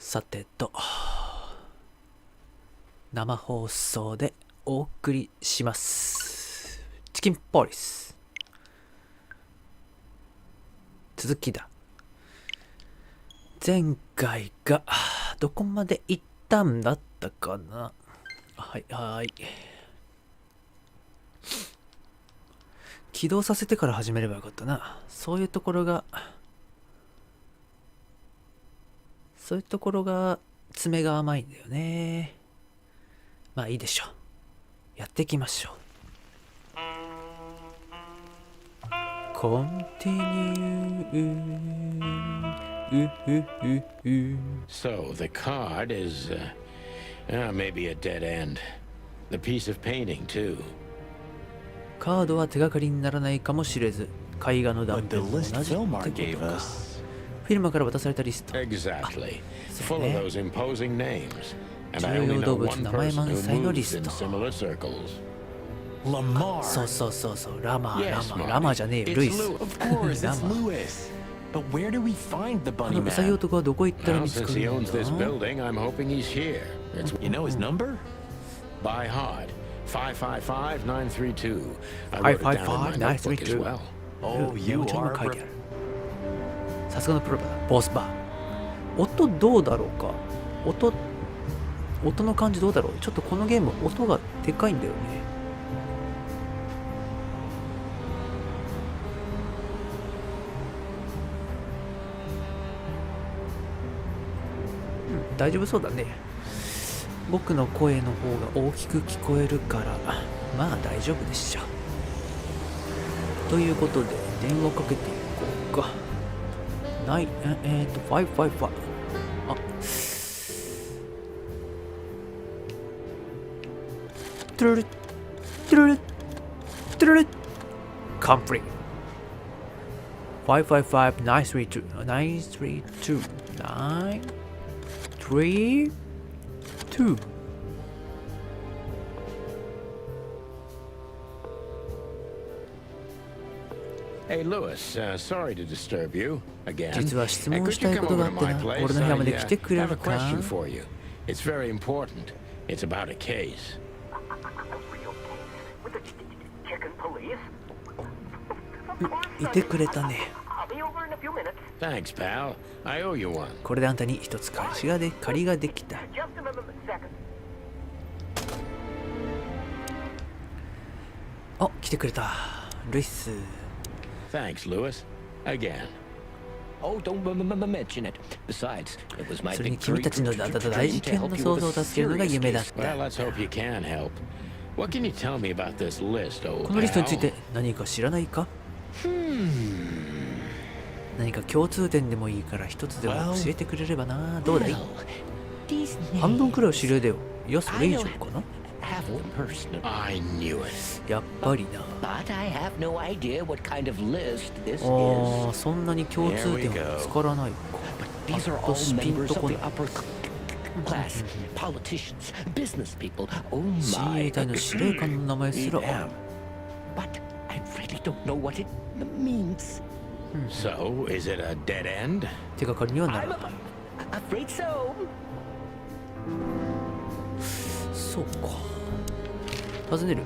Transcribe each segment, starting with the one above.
さてと、生放送でお送りします。チキンポリス。続きだ。前回がどこまで行ったんだったかな。はいはい。起動させてから始めればよかったな。そういうところが爪が甘いんだよね。まあいいでしょう。やっていきましょう。So the card is maybe a dead end. The piece of painting too. カードは手がかりにならないかもしれず、絵画の断片も同じってことか。フィルマから渡されたリスト。Exactly. Full of those imposing names. And I 重 only 要 know 動物 one 名前 person 満 who 載のリ moves ス in ト。 similar circles. そう、ラマじゃねえよ、 It's ルイス。 Lou. Of course, it's Louis. But where do we find the あ bunny のウサギ man? 男はどこ行ったら Well, 見つか since る he ん owns this だ。 building, I'm hoping he's here. It's You know his number? by heart. 555-932. I wrote it down in my notebook as well. Oh, you メモ帳に are. も書いてある。さすがのプロだ。ボスバー。音どうだろうか。音の感じどうだろう。ちょっとこのゲーム音がでかいんだよね。大丈夫そうだね。僕の声の方が大きく聞こえるから、まあ大丈夫でしょ。ということで、電話かけていこうか。555。あ、トゥルルトゥルルトゥルルコンプリート。555-932 932 Hey, Louis, sorry to disturb you again. 実は質問 Could した you いこ come とがあ over っ to て my な。 place? 俺の部屋まで来てくれ I have る a か。 question for you. It's very important. It's about a case. A real case with the chicken police? Of course, いてくれたね。 I'll be over in a few minutes. Thanks, pal. I owe you one. これであんたに一つ借りができた。 Just a second. あ、来てくれた。ルイス。 Thanks, Louis. Again. Oh, don't mention it. Besides, it was my それに big 君たちの dream 大事件の想像を助けるのが夢だっ Well, た。 let's hope you can help. What can you tell me about this list, old このリストについ pal? て何か知らないか？何か共通点でもいいから一つでも教えてくれればな。どうだい？ These 半分くらいは知れでよ。いや、それ以上かな。 have them personally, I knew it. やっぱりな。 but I have no idea what kind of list this ああ、 is. そんなに共通点は見つからないか。 These are パッ all とスピン members と of こ the ない。 upper class, politicians, business people. Oh 親 my! 衛隊の司令官の名前すらある。 But I really don't know what it means. So, is it a dead end? 手がかりにはな I'm らない。 afraid so. そうか。尋ねる。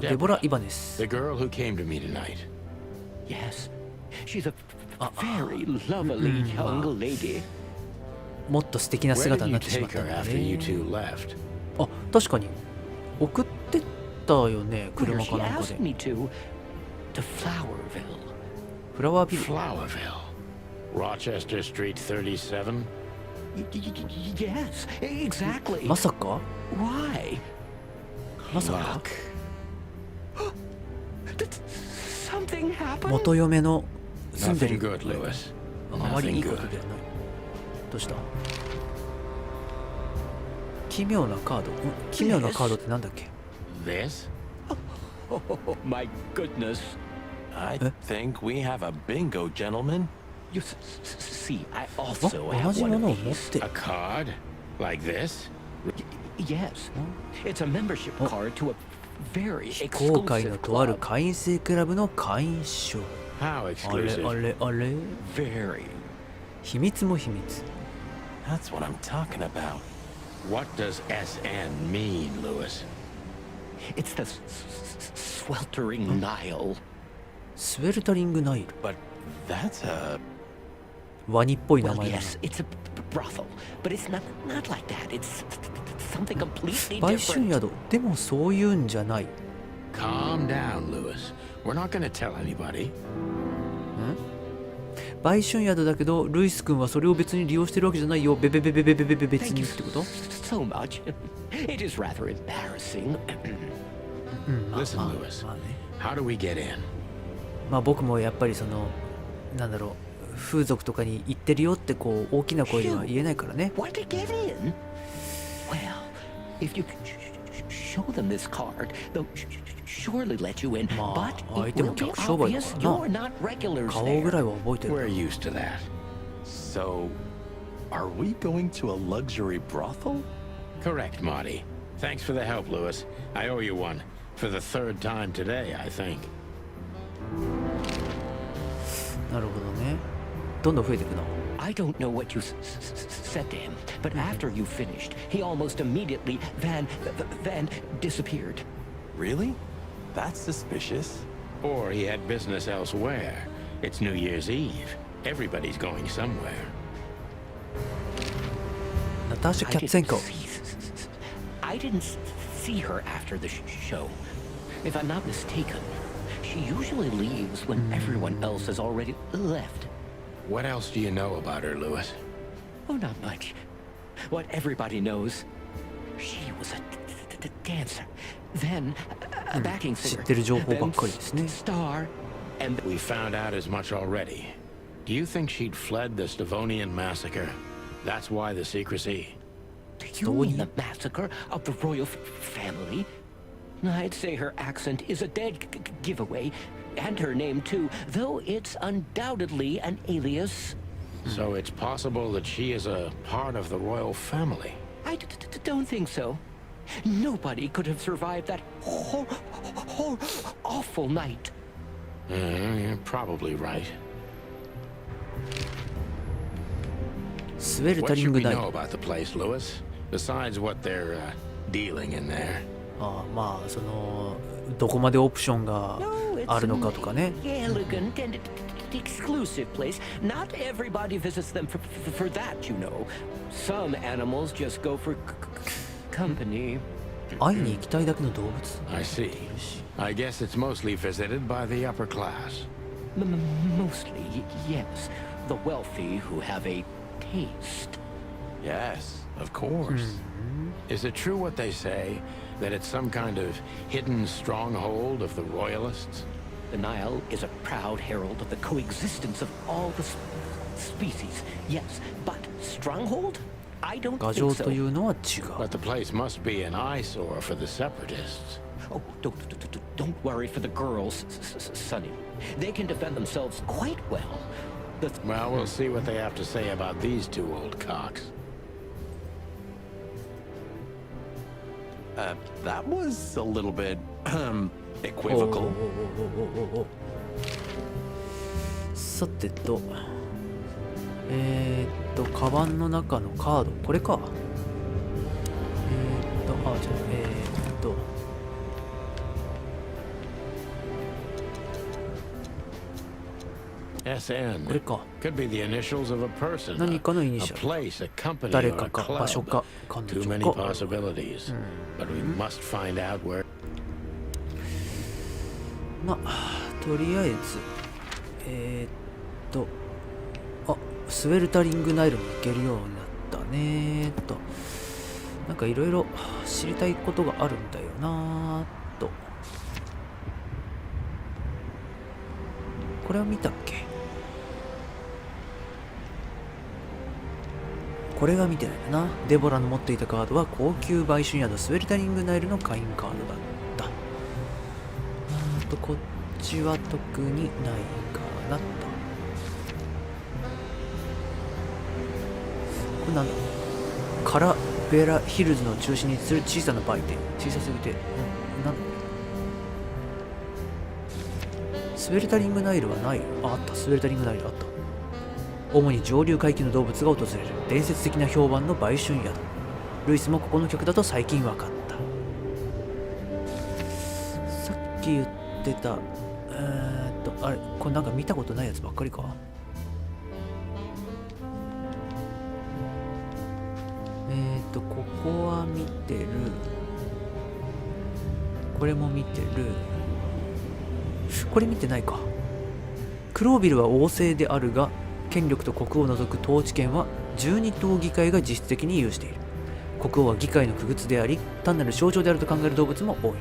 デボラ・イバネス。 The girl who came to me tonight. Yes, she's a very lovely young lady. もっと素敵な Where 姿 did にな you ってしまっ take たん her だ after you ね。 two left? あ、確かに。送ってったよね、 Where 車 she かなんか asked で。 me to Flowerville. フラワービル。 Flowerville. Rochester Street 37? Yes, exactly. まさか Why? まさか Did something happen? 元嫁の住んで Nothing る good, Louis. あまりい Nothing いことで good. はない。どうした？奇妙なカード。奇妙なカードってなんだっけ？ This? Oh my goodness. I think we have a bingo, gentlemen. You see, I あ、 also 同 have じ one も of のを持っ these. て。 A card? Like this? Yes, it's a membership card to a very 後悔の exclusive とある club. 会員制クラブの会員証。 How あれ exclusive? あれあれ。 Very. 秘密も秘密。That's what I'm talking about. What does SN mean, Lewis? It's the sweltering Nile. スウェルタリングナイル。 But that's a... ワニっぽい名 Well, 前だな。 yes, it's a brothel, but it's not like that. It's something completely 売春 different. 宿。でもそういうんじゃない。 Calm down, Lewis. We're not going to tell anybody. 売春宿だけど、ルイス君はそれを別に利用してるわけじゃないよ。ベベベベベベベベ別 Thank に you ってこと so much. It is rather embarrassing. まあ Listen, まあ Lewis. まあね。 How do we get in? まあ僕もやっぱりその、なんだろう、風俗とかに行ってるよってこう大きな声では言えないからね。 Want to get in? Well, if you show them this card, they'll surely let you in. Ma, But it 相手も will be 客商売だ obvious からな。 you're not regulars 顔ぐらい there. は覚えてる We're used to that. So, are we going to a luxury brothel? Correct, Marty. Thanks for the help, Lewis. I owe you one. For the third time today, I think. なるほどね。どんどん増えていくな。 I don't know what you said to him, but after you finished, he almost immediately van disappeared. Really? That's suspicious. Or he had business elsewhere. It's New Year's Eve. Everybody's going somewhere. ナターシャ・キャッツェンコ。 I didn't see her after the show. If I'm not mistaken, she usually leaves when everyone else has already left. What else do you know about her, Lewis? Oh, not much. What everybody knows. She was a dancer, then a backing 知 singer, ってる情報ば then っかりですね。 star, and We found out as much already. Do you think she'd fled the Stavonian massacre? That's why the secrecy. you mean the massacre of the royal family? I'd say her accent is a dead giveaway, and her name too, though it's undoubtedly an alias. So it's possible that she is a part of the royal family. I don't think so. Nobody could have survived that awful night. You're probably right. スウェルタ What リン should グ we ナイル。 know about the place, Lewis? Besides what they're dealing in there. ああ、まあそのどこまでオプションが No, it's あるのかとかね。 elegant and exclusive place. Not everybody visits them for that, you know. Some animals just go for company. 会いに行きたいだけの動物。 I see. I guess it's mostly visited by the upper class. Mostly, yes. The wealthy who have a taste. Yes, of course. Is it true what they say, that it's some kind of hidden stronghold of the royalists? The Nile is a proud herald of the coexistence of all the species. Yes, but stronghold? I don't 牙 think 城 so. というのは違う。 But the place must be an eyesore for the separatists. Oh, don't worry for the girls, Sonny. They can defend themselves quite well. Well, we'll see what they have to say about these two old cocks. That was a little bit, おー equivocal. さてと、カバンの中のカード、これか。じゃあ、SN. これか。 Could be the initials of a person, 何かのイニ a シャル。 place, a company, 誰 or か a か場所 club. か彼 Too 女 many か。 possibilities. But we must find out where. まあとりあえずスウェルタリングナイルに行けるようになったねなんかいろいろ知りたいことがあるんだよなと。これは見たっけ？これが見てないな。デボラの持っていたカードは高級売春宿スウェルタリングナイルの会員カードだった。こっちは特にないかなと。これなんだ？カラベラヒルズの中心に位置する小さな売店。小さすぎて、なんだ？スウェルタリングナイルはない。あった、スウェルタリングナイルあった。主に上流階級の動物が訪れる伝説的な評判の売春宿。ルイスもここの客だと最近分かった。さっき言ってたあれ、これなんか見たことないやつばっかりか。ここは見てる。これも見てる。これ見てないか。クロービルは王政であるが、権力と国王を除く統治権は12党議会が実質的に有している。国王は議会の傀儡であり、単なる象徴であると考える動物も多い。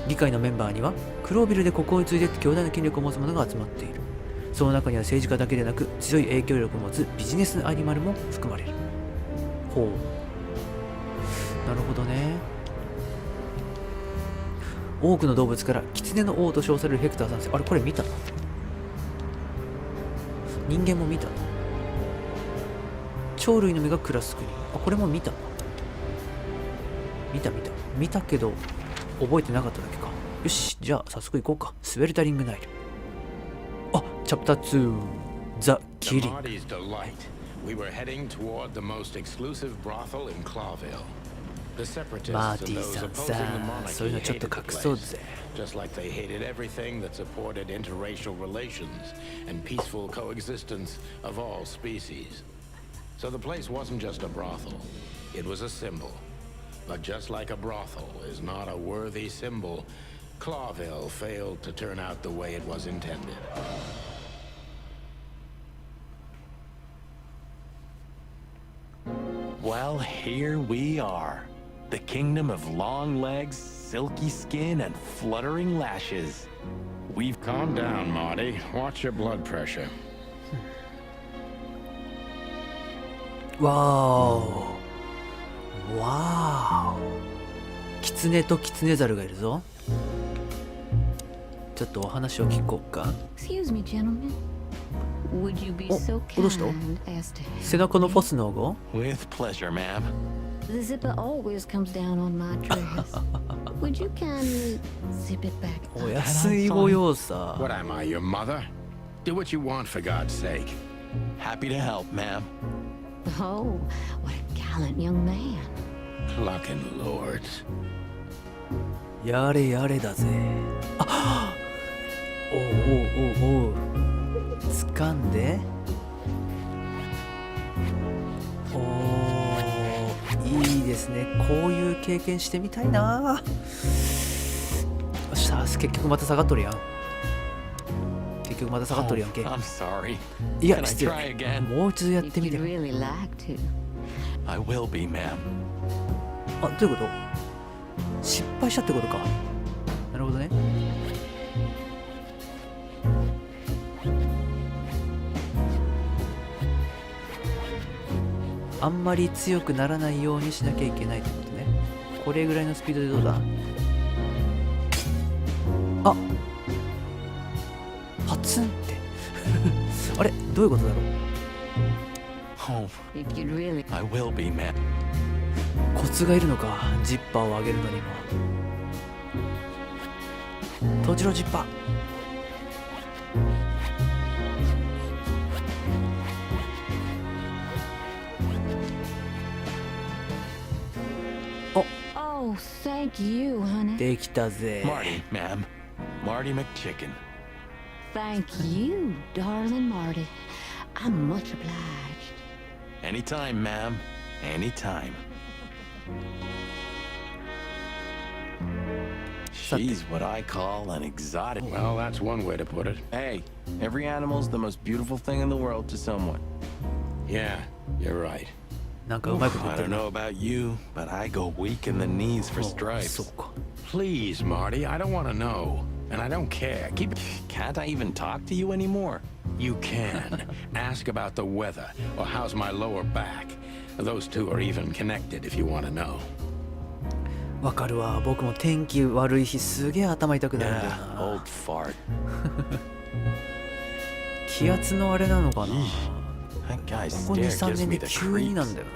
議会のメンバーにはクロービルで国王に次いで強大な権力を持つ者が集まっている。その中には政治家だけでなく強い影響力を持つビジネスアニマルも含まれる。ほう、なるほどね。多くの動物から狐の王と称されるヘクター3世。あれ、これ見たの？人間も見たの？鳥類の実が暮らす国。あ、これも見たの？見たけど覚えてなかっただけか。よし、じゃあ早速行こうか。スウェルタリングナイル。あ、チャプター2、ザ・キリング。マーティさんさ、そういうのちょっと隠そうぜ。Just like they hated everything that supported interracial relations and peaceful coexistence of all species. So the place wasn't just a brothel, it was a symbol. But just like a brothel is not a worthy symbol, Clawville failed to turn out the way it was intended. Well, here we are. The kingdom of long legs, silky skin, and fluttering lashes. We've... Calm down, Marty. Watch your blood pressure. わーお。わーお。キツネとキツネザルがいるぞ。ちょっとお話を聞こうか。Excuse me, gentlemen. Would you be so お、どうした？ kind as to 背中のフォスの語？ With pleasure, ma'am. The zipper always comes down on my dress. Would you kindly zip it back お up? 安いご用さ。 What am I, your mother? Do what you want, for God's sake. Happy to help, ma'am. Oh, what a gallant young man. Clucking lords. やれやれだぜ。あおうおうおうおう。掴んで。おー、いいですね。こういう経験してみたいな。よし、結局また下がっとるやん。結局また下がっとるやんけ。 I'm sorry. いや、 Can I 失 try 礼。 again? もう一度やっ If てみ you'd て。 really like to. I will be, ma'am. あ、どういうこと？失敗したってことか。なるほどね。あんまり強くならないようにしなきゃいけないってことね。これぐらいのスピードでどうだ？あ、パツンってあれ、どういうことだろう。 Oh, If you'd really. I will be, ma'am. コツがいるのか、ジッパーを上げるのにも。閉じろジッパー。Oh, thank you, honey. できたぜ。 Marty, ma'am. Marty McChicken. Thank you, darling Marty. I'm much obliged. Anytime, ma'am. Anytime. She's what I call an exotic. Well, that's one way to put it. Hey, every animal's the most beautiful thing in the world to someone. Yeah, you're right. なんかうまいこと言っ I て don't るな。 know about you, but I go weak in the knees for そう stripes. か。 Please, Marty, I don't want to know. And I don't care. Can't I even talk to you anymore? You can. Ask about the weather or how's my lower back. Those two are even connected if you want to know. わかるわ。僕も天気悪い日すげえ頭痛くなるんだよ Yeah, な。 old fart. 気圧のあれなのかな。 That guy's ここ 2、 stare 3 gives 年 me で the 急になん creeps. だよな。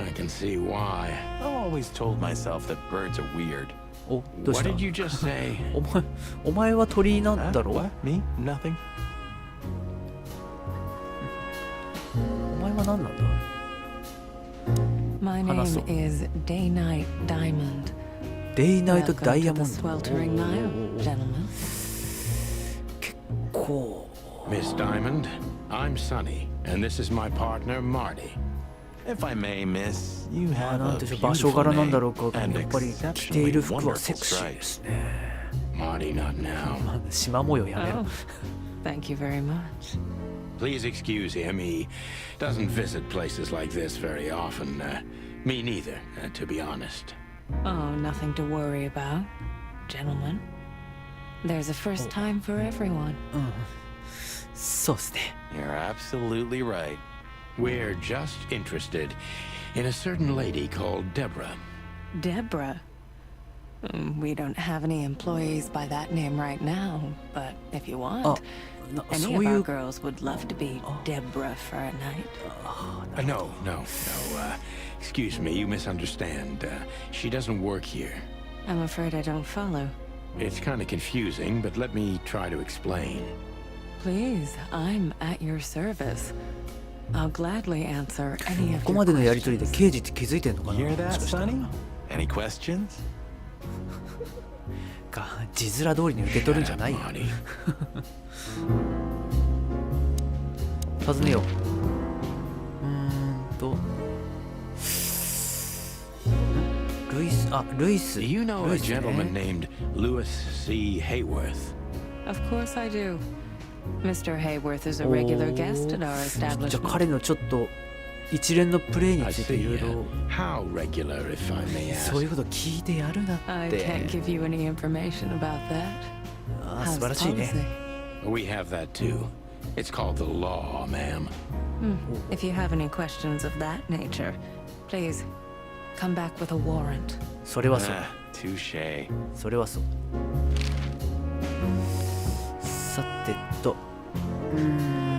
I can see why. I've always told myself that birds are weird. お、どうし What た？ did you just say? お前は鳥なんだろ？ What? Me? Nothing. が何なんだ？ My name is Day-Night Diamond. デイナイトダイヤモン Welcome ド。 to the sweltering Nile, gentlemen. 結構。 Miss Diamond, I'm Sonny, and this is my partner, Marty. If I may, miss, you まあ have なん a でしょう、場所 beautiful 柄なんだろう name か。や and っぱり着ている exceptionally 服は wonderful セクシーで stripes. すね。Marty, not now. まあ縞模様やめろ Oh,。thank you very much. Please excuse him. He doesn't visit places like this very often. Me neither, to be honest. Oh, nothing to worry about, gentlemen. There's a first time for everyone. そうですね。 You're absolutely right. We're just interested in a certain lady called Deborah. Deborah. We don't have any employees by that name right now, but if you あ want, そ any う of い our う girls would love to be Deborah for a night. No. Excuse me, you misunderstand. She doesn't work here. I'm afraid I don't follow. It's kind of confusing, but let me try to explain. Please, I'm at your service. I'll gladly answer any こ of こま your でのやりとりで questions. 刑事って気づいてんのかな？ Hear も that, しかしたら Sonny? Any questions? か字面通りに受け取るんじゃないよ。 Marty. 尋ねよう。ルイス。 Do you know ル a イスね gentleman named Louis C. Hayworth? Of course I do. Mr. Hayworth is a regular guest at our じゃあ establishment. 彼のちょっと一連のプレイに I ついてい see. ろいろ How regular, if I may そうい ask? うこと聞いてやるなっ I て。 can't give you any information about that. あー How's 素晴らしいね。 policy? We have that too. It's called the law, ma'am. If you have any questions of that nature, please come back with a warrant. それはそう。 Ah, touche. それはそう。さてと、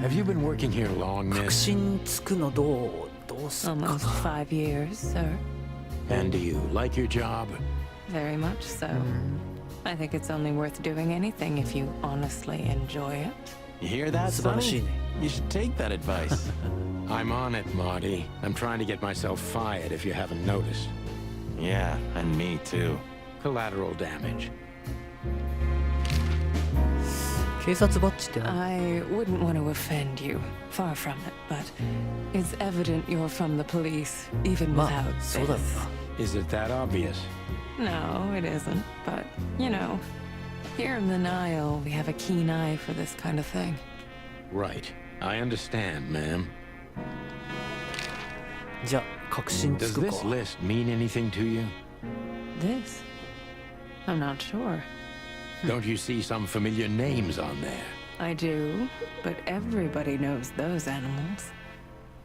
Have you been working here long, 確 miss? 信つくのどうすか Almost 5 years, sir. And do you like your job? Very much so. I think it's only worth doing anything if you honestly enjoy it. You hear that, 素晴らしい Sonny? ね。 You should take that advice. I'm on it, Marty. I'm trying to get myself fired if you haven't noticed. Yeah, and me too. Collateral damage. 警察バッジって何？ I wouldn't want to offend you, far from it, but it's evident you're from the police, even ま without あそうだろう this. な。 Is it that obvious? No, it isn't, but, you know, here in the Nile, we have a keen eye for this kind of thing. Right. I understand, ma'am. じゃあ確信つ Does くか。 this list mean anything to you? This? I'm not sure. Don't you see some familiar names on there? I do, but everybody knows those animals.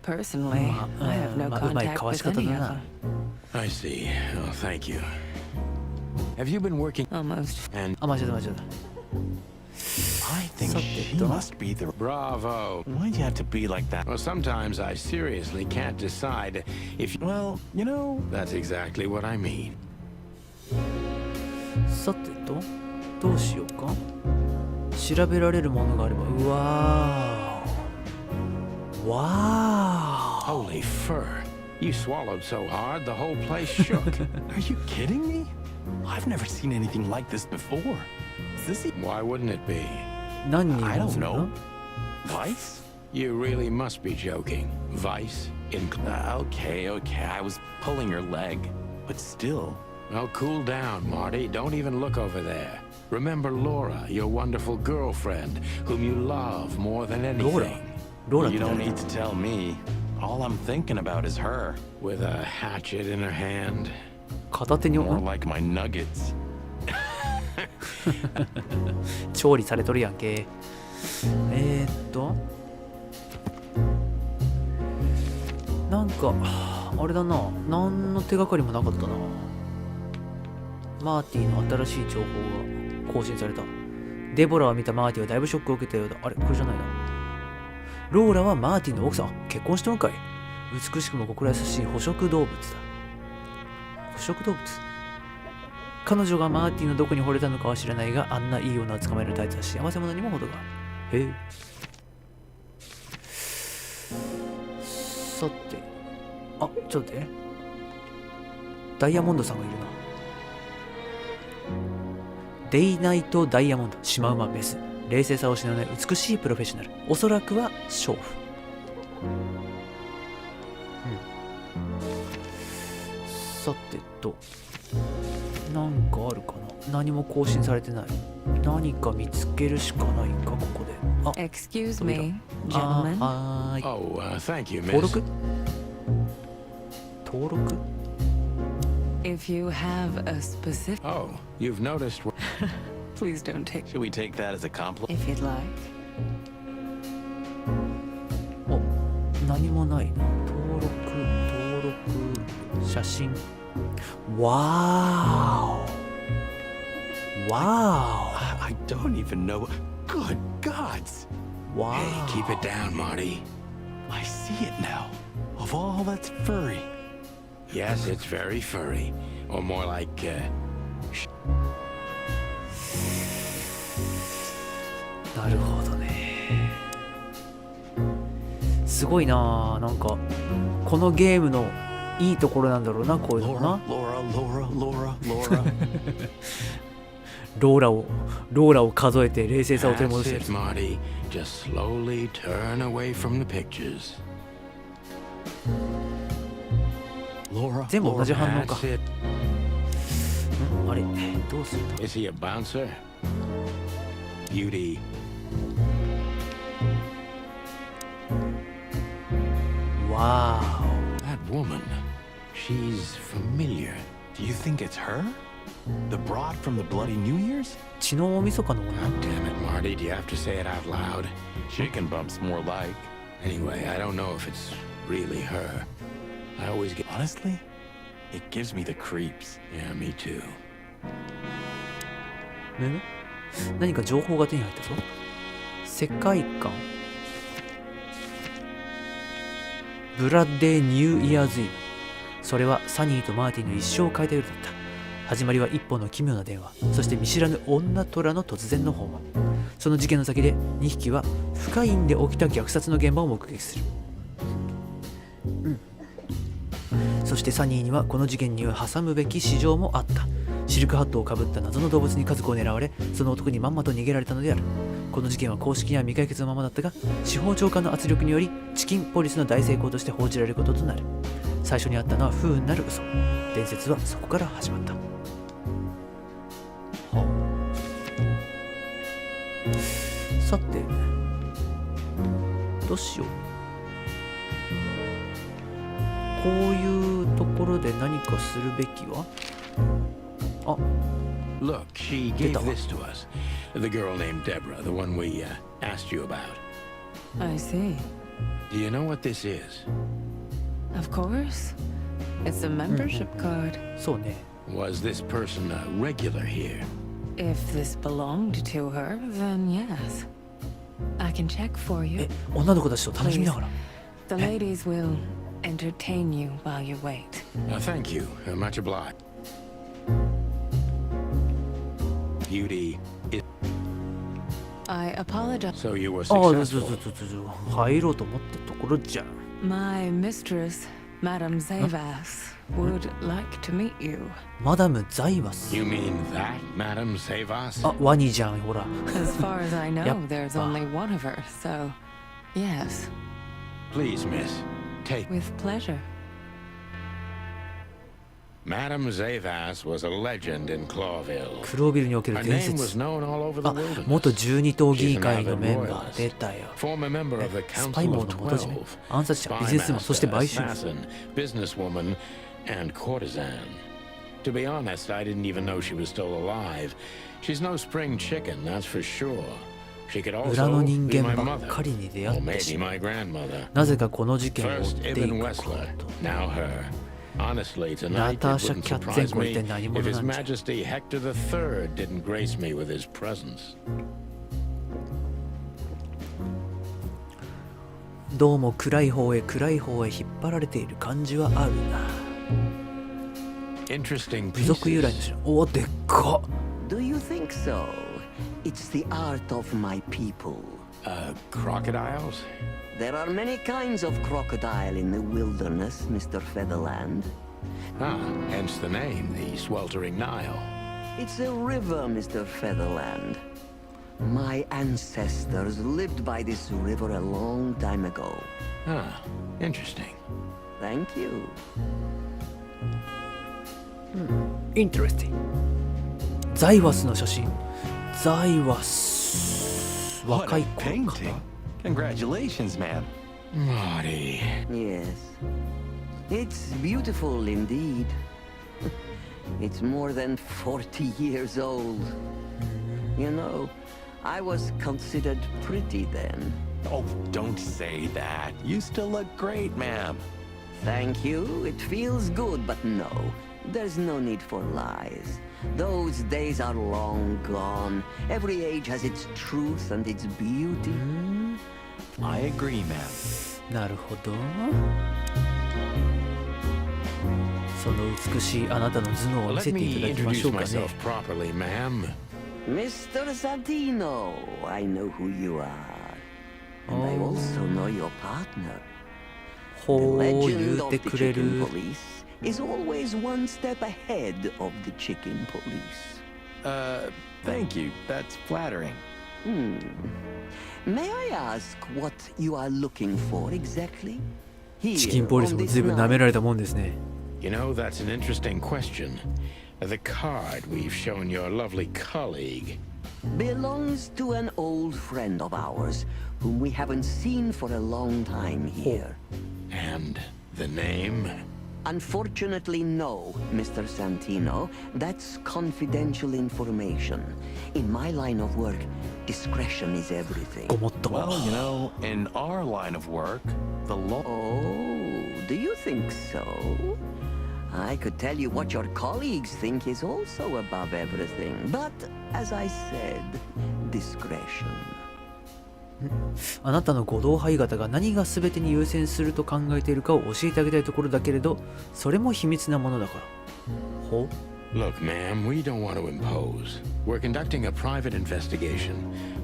Personally, I have no まあうまい contact 交わし with 方 any だ of な。 them. I see. Oh, thank you. Have you been working Almost. and あ、間違えた間違えた。 I think Something, she don't- must be the... Bravo. Why'd you have to be like that? Well, sometimes I seriously can't decide if Well, you know... that's exactly what I mean. さてと、どうしようか。調べられるものがあれば。うわー。わー。 Holy fur. You swallowed so hard the whole place shook. Are you kidding me? I've never seen anything like this before. Is this... Why wouldn't it be? 何人 I も don't する know. の？ Vice? You really must be joking. Vice in... Okay. I was pulling your leg. But still... Well, cool down, Marty. Don't even look over there. Remember Laura, your wonderful girlfriend, whom you love more than ローラ anything. ローラっ You て don't 誰？ need to tell me. All I'm thinking about is her. With a hatchet in her hand. 片手に More like my nuggets. 調理されとるやんけ。なんかあれだな、何の手がかりもなかったな。マーティの新しい情報が更新された。デボラを見たマーティはだいぶショックを受けたようだ。あれこれじゃないな。ローラはマーティの奥さん。あ、結婚したのかい。美しくも心優しい捕食動物だ。捕食動物。彼女がマーティのどこに惚れたのかは知らないが、あんないい女を捕まえるタイプは幸せ者にも程がある。へえ。さて、あ、ちょっと待って。ダイヤモンドさんがいるな。デイナイトダイヤモンド、シマウマメス。冷静さを失わない美しいプロフェッショナル。おそらくは娼婦。さてと、なんかあるかな。何も更新されてない。何か見つけるしかないか、ここで。あ、 Excuse 扉。 me, あ gentlemen. はーい。 Oh, thank you, 登 miss. 録登録 If you have a specific, Oh, you've noticed. please don't take Should we take that as a compliment? if you'd like. お、何もないな。登録、写真。わーお。わ I don't even know. Good gods! ーお。わ Hey, ー keep it down, Marty. I see it now. Of all that's furry. Yes, it's very furry. Or more like, なるほどね。すごいな。なんかこのゲームのいいところなんだろうな、こういうのもな。 Laura. ローラを数えて冷静さを取り戻 that's してい it, る。 Marty. Just slowly turn away from the pictures. Laura. 全部同じ反応か。 That's it. あれ、どうすると。 Is he a bouncer? Beauty. わ That woman. She's familiar. Do you think it's her? The broad from the Bloody New Year's? ー、血の大晦日の女。 God damn it, Marty. Do you have to say it out loud? Chicken bumps more like. Anyway, I don't know if it's really her. I always get... Honestly, it gives me the creeps. Yeah, me too. ね、何か情報が手に入ったぞ。世界観。ブラッデーニューイヤーズイブ。それはサニーとマーティンの一生を変えた夜だった。始まりは一本の奇妙な電話、そして見知らぬ女虎の突然の訪問。その事件の先で2匹は深いんで起きた虐殺の現場を目撃する。そしてサニーにはこの事件には挟むべき市場もあった。シルクハットをかぶった謎の動物に家族を狙われ、その男にまんまと逃げられたのである。この事件は公式には未解決のままだったが、司法長官の圧力によりチキンポリスの大成功として報じられることとなる。最初にあったのは不運なる嘘。伝説はそこから始まった。さて、どうしよう。こういうところで何かするべきは。あ、 Look, she gave this to us. The girl named Deborah, the one we asked you about. I see. Do you know what this is? Of course. It's a membership card. そうね。 Was this person a regular here? If this belonged to her, then yes. I can check for you. え、女の子たちと楽しみながら。 The ladies will entertain you while you wait. Thank you. Much obliged. Beauty is... I apologize. So you were ああ、ず successful. 入ろうと思ったところじゃん。 My mistress, Madame Zavas, would like to meet you. マダム・ザイバス。 You mean that, Madame Savas? あ、ワニじゃん、ほら。 As far as I know, Yep. there's only one of her, so yes, Please, miss. Take... with pleasure. Madame Zavas was a legend in Clawville. クロービルにおける Her 伝 name was 説。 known all over the あ、 wilderness. 元12党議員 She's an 会の avid メンバー。 royalist, 出たよ。 former member of the スパイ Council 網 of の元締め 12, 暗殺者、ビジネスマン、そして買収。 assassin, businesswoman, and courtesan. To be honest, I didn't even know she was still alive. She's no spring chicken, that's for sure. She could 裏の also 人 be 間 my ばっ mother, かりに出会 or ってし maybe まう。 my grandmother. なぜかこの事件を追っ First てい Ibn くこ Wessler, と。 now her. Honestly, tonight it Natasha wouldn't Katzenko surprise me 一体何者 if His なんじゃ。 Majesty Hector III didn't grace me with his presence. どうも暗い方へ暗い方へ引っ張られている感じはあるな。 Interesting 部族由来の pieces. 城。おお、でっか。 Do you think so? It's the art of my people. Crocodiles? There are many kinds of crocodile in the wilderness, Mr. Featherland. Ah, hence the name, the Sweltering Nile. It's a river, Mr. Featherland. My ancestors lived by this river a long time ago. Ah, interesting. Thank you. Interesting. ザイワスの写真。ザイワス。 What 若 a い頃か painting. な。 Congratulations, man. Marty. Yes. It's beautiful indeed. It's more than 40 years old. You know, I was considered pretty then. Oh, don't say that. You still look great, ma'am. Thank you. It feels good, but no. There's no need for lies. Those days are long gone. Every age has its truth and its beauty. I agree, ma'am. なるほど。その美しいあなたの頭脳を見 Let せてい me ただきまし introduce ょうかね。 myself properly, ma'am. Mr. Santino, I know who you are. And I also know your partner. The ほう legend 言う of て the くれ chicken る。 police is always one step ahead of the chicken police. Thank you. That's flattering. May I ask what you are looking for exactly? チキン Here ポリス on も this 随分舐め night られたもんですね。 You know, that's an interesting question. The card we've shown your lovely colleague. belongs to an old friend of ours whom we haven't seen for a long time here. And the name? Unfortunately, no, Mr. Santino. That's confidential information. In my line of work, discretion is everything. ごもっとも。 Well, you know, in our line of work, the law. Oh, do you think so? I could tell you what your colleagues think is also above everything. But, as I said, discretion. あなたのご同輩方が何が全てに優先すると考えているかを教えてあげたいところだけれど、それも秘密なものだから。ほう。 Look, ma'am, we don't want to impose. We're conducting a private investigation,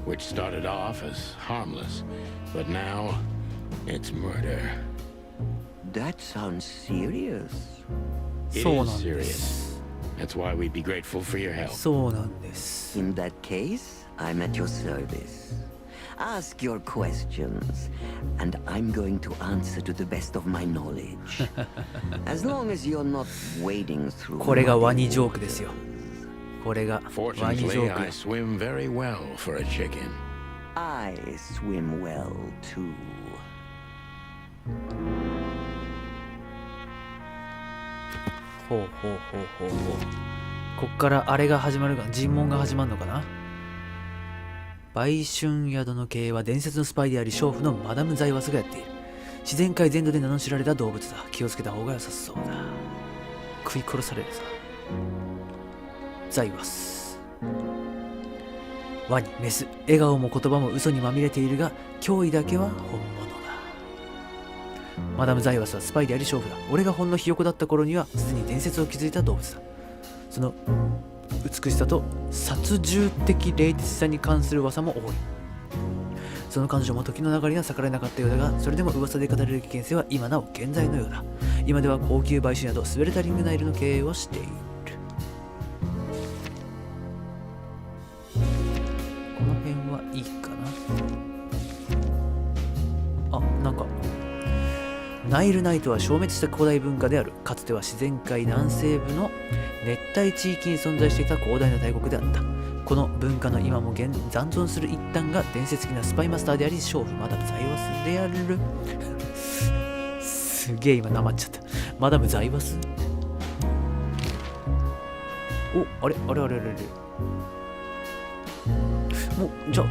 which started off as harmless, but now it's murder. That sounds serious. It そうなん is です。 serious. That's why we'd be grateful for your help. そうなんです。 In that case, I'm at your service. Ask your questions, and I'm going to answer to the best of my knowledge. As long as you're not wading through. これがワニジョークですよ。これがワニジョ Fortunately, ー I ク。 swim very well for a chicken. I swim well too. ほうほうほうほうほう。こっからあれが始まるか、尋問が始まるのかな。売春宿の経営は伝説のスパイであり娼婦のマダム・ザイワスがやっている。自然界全土で名の知られた動物だ。気をつけた方が良さそうだ。食い殺されるさ。ザイワス。ワニ、メス、笑顔も言葉も嘘にまみれているが、脅威だけは本物だ。マダム・ザイワスはスパイであり娼婦だ。俺がほんのひよこだった頃にはすでに伝説を築いた動物だ。その美しさと殺獣的冷徹さに関する噂も多い。その彼女も時の流れには逆らえなかったようだが、それでも噂で語れる危険性は今なお健在のようだ。今では高級売春などスウェルタリングナイルの経営をしている。この辺はいいかな。あ、なんかナイルナイトは消滅した古代文化である。かつては自然界南西部の熱帯地域に存在していた広大な大国であった。この文化の今も残存する一端が伝説的なスパイマスターであり娼婦マダム・ザイワスである。すげえ今なまっちゃった。マダム・ザイワス。お、あれあれあれあれあれ。もうじゃあ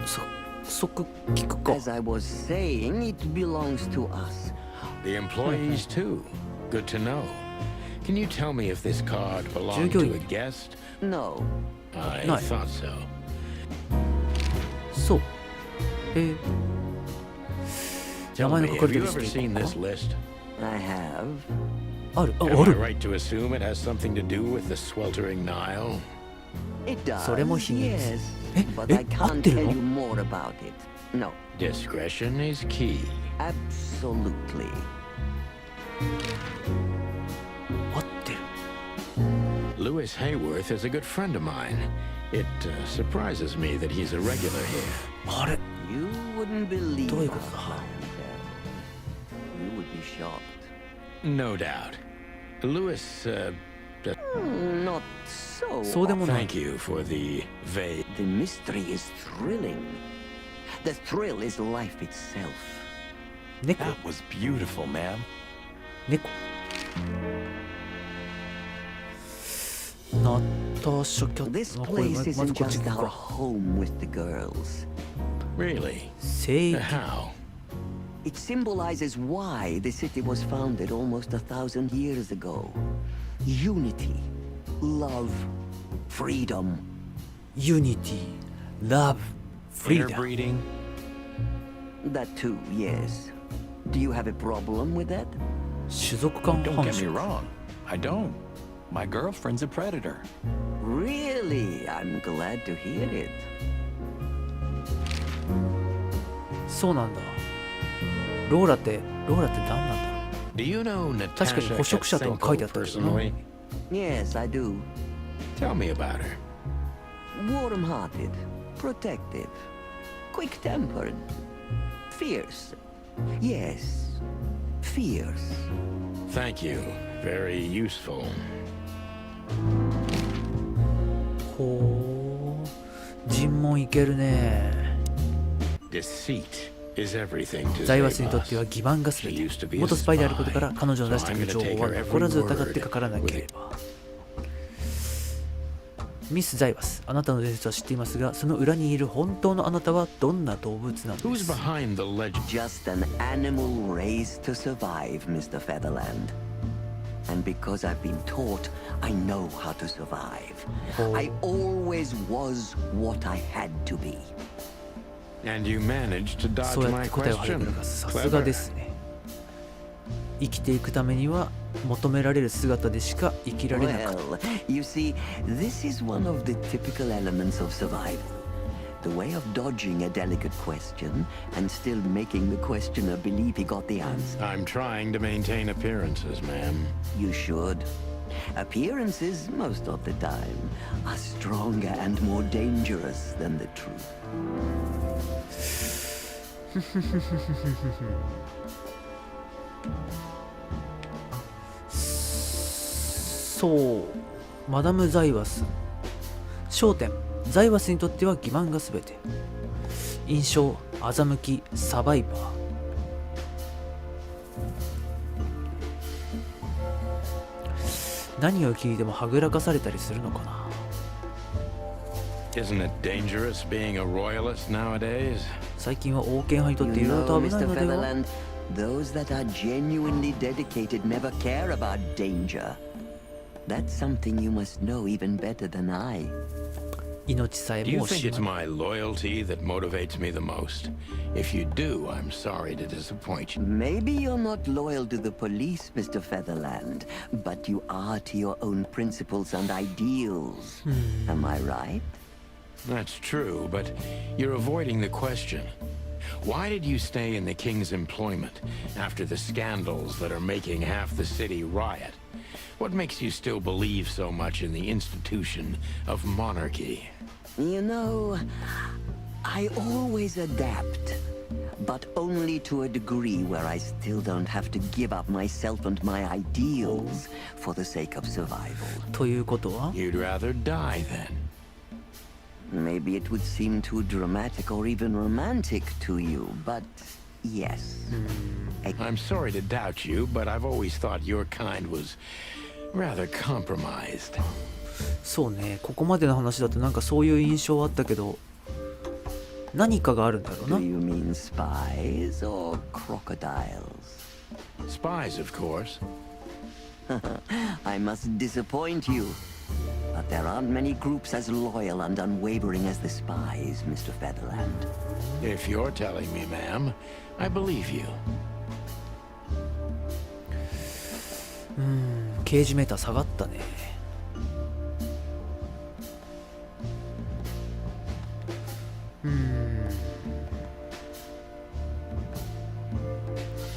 即聞くか。 As I was saying, it belongs to us. The employees, too. Good to know. Can you tell me if this card belonged to a guest? No. I No. thought so. そう。名 Tell 前 me, の書か have れて you る ever リスト seen this list? I have. ある。あ、 Am あ I る。 right to assume it has something to do with the sweltering Nile? It does. それも秘密。 Yes. え、 But I 合っ can't てる tell の？ you more about it. No, Discretion is key. absolutely. 合ってる。 Lewis Hayworth is a good friend of mine. It surprises me that he's a regular here. あれ You wouldn't believe どういう our ことだ？ clientele. You would be shocked. No doubt. Lewis, Not so. そうでもない。 thank you for the vague. The mystery is thrilling. The thrill is life itself. 猫 That was beautiful, ma'am. 猫ナターシャキャッ This ト。これ place まず isn't こっち just 行く our か。 home with the girls. Really? 聖域 How? It symbolizes why the city was founded almost 1,000 years ago. Unity, love, freedom. Unity, Love, Freedom Interbreeding. That too, yes. Do you have a problem with that? 種族間 Don't 繁 get me 殖 wrong. I don't. My girlfriend's a predator. Really? I'm glad to hear it. そうなんだ。ローラって何なんだ。 Do you know 確かに Natasha 捕食者とは書いてあったけどな。 personally? Yes, I do. Tell me about her. Warm-hearted, protective, quick-tempered, fierce. Yes, fierce. Thank you. Very useful. ほう、尋問いけるね。 Deceit is everything to 財 save 閥にとっては us. 欺瞞が全て。元スパイであることから彼女の出してくる情報は残らず疑ってかからなければ。ミス・ザイワス、あなたの伝説は知っていますが、その裏にいる本当のあなたはどんな動物なので Who's す？ behind the legend? Just an animal raised to survive, Mr. Featherland. And because I've been taught, I know how to survive. I always was what I had to be. And you managed to そう dodge やっ my て答えをはぐ question. らかす。さすがですね。生きていくためには求められる姿でしか生きられなかった。 Well, you see, this is one of the typical elements of survival. The way of dodging a delicate question and still making the questioner believe he got the answer. I'm trying to maintain appearances, ma'am. You should. Appearances, most of the time, are stronger and more dangerous than the truth. そう、マダム・ザイワス。焦点、ザイワスにとっては欺瞞が全て。印象、欺き、サバイバー。何を聞いてもはぐらかされたりするのかな。 Isn't it dangerous being a royalist nowadays? 最近は王権派にとって You いろいろと know, 危ない Mr. のでは。 Featherland, those that are genuinely dedicated never care about danger. That's something you must know even better than I. 命さえ Do you も think 惜 it's しまない。 my loyalty that motivates me the most? If you do, I'm sorry to disappoint you. Maybe you're not loyal to the police, Mr. Featherland, but you are to your own principles and ideals. Am I right? That's true, but you're avoiding the question. Why did you stay in the king's employment after the scandals that are making half the city riot? What makes you still believe so much in the institution of monarchy? You know, I always adapt, but only to a degree where I still don't have to give up myself and my ideals for the sake of survival. ということは You'd rather die then. Maybe it would seem too dramatic or even romantic to you, but yes. I'm sorry to doubt you, but I've always thought your kind was rather compromised. そうね、ここまでの話だとなんかそういう印象はあったけど、何かがあるんだろう Do な。 you mean spies or crocodiles? Spies, of course. I must disappoint you. But there aren't many groups as loyal and unwavering as the spies, Mr. Featherland. If you're telling me, ma'am, I believe you. 刑事メーター下がったね。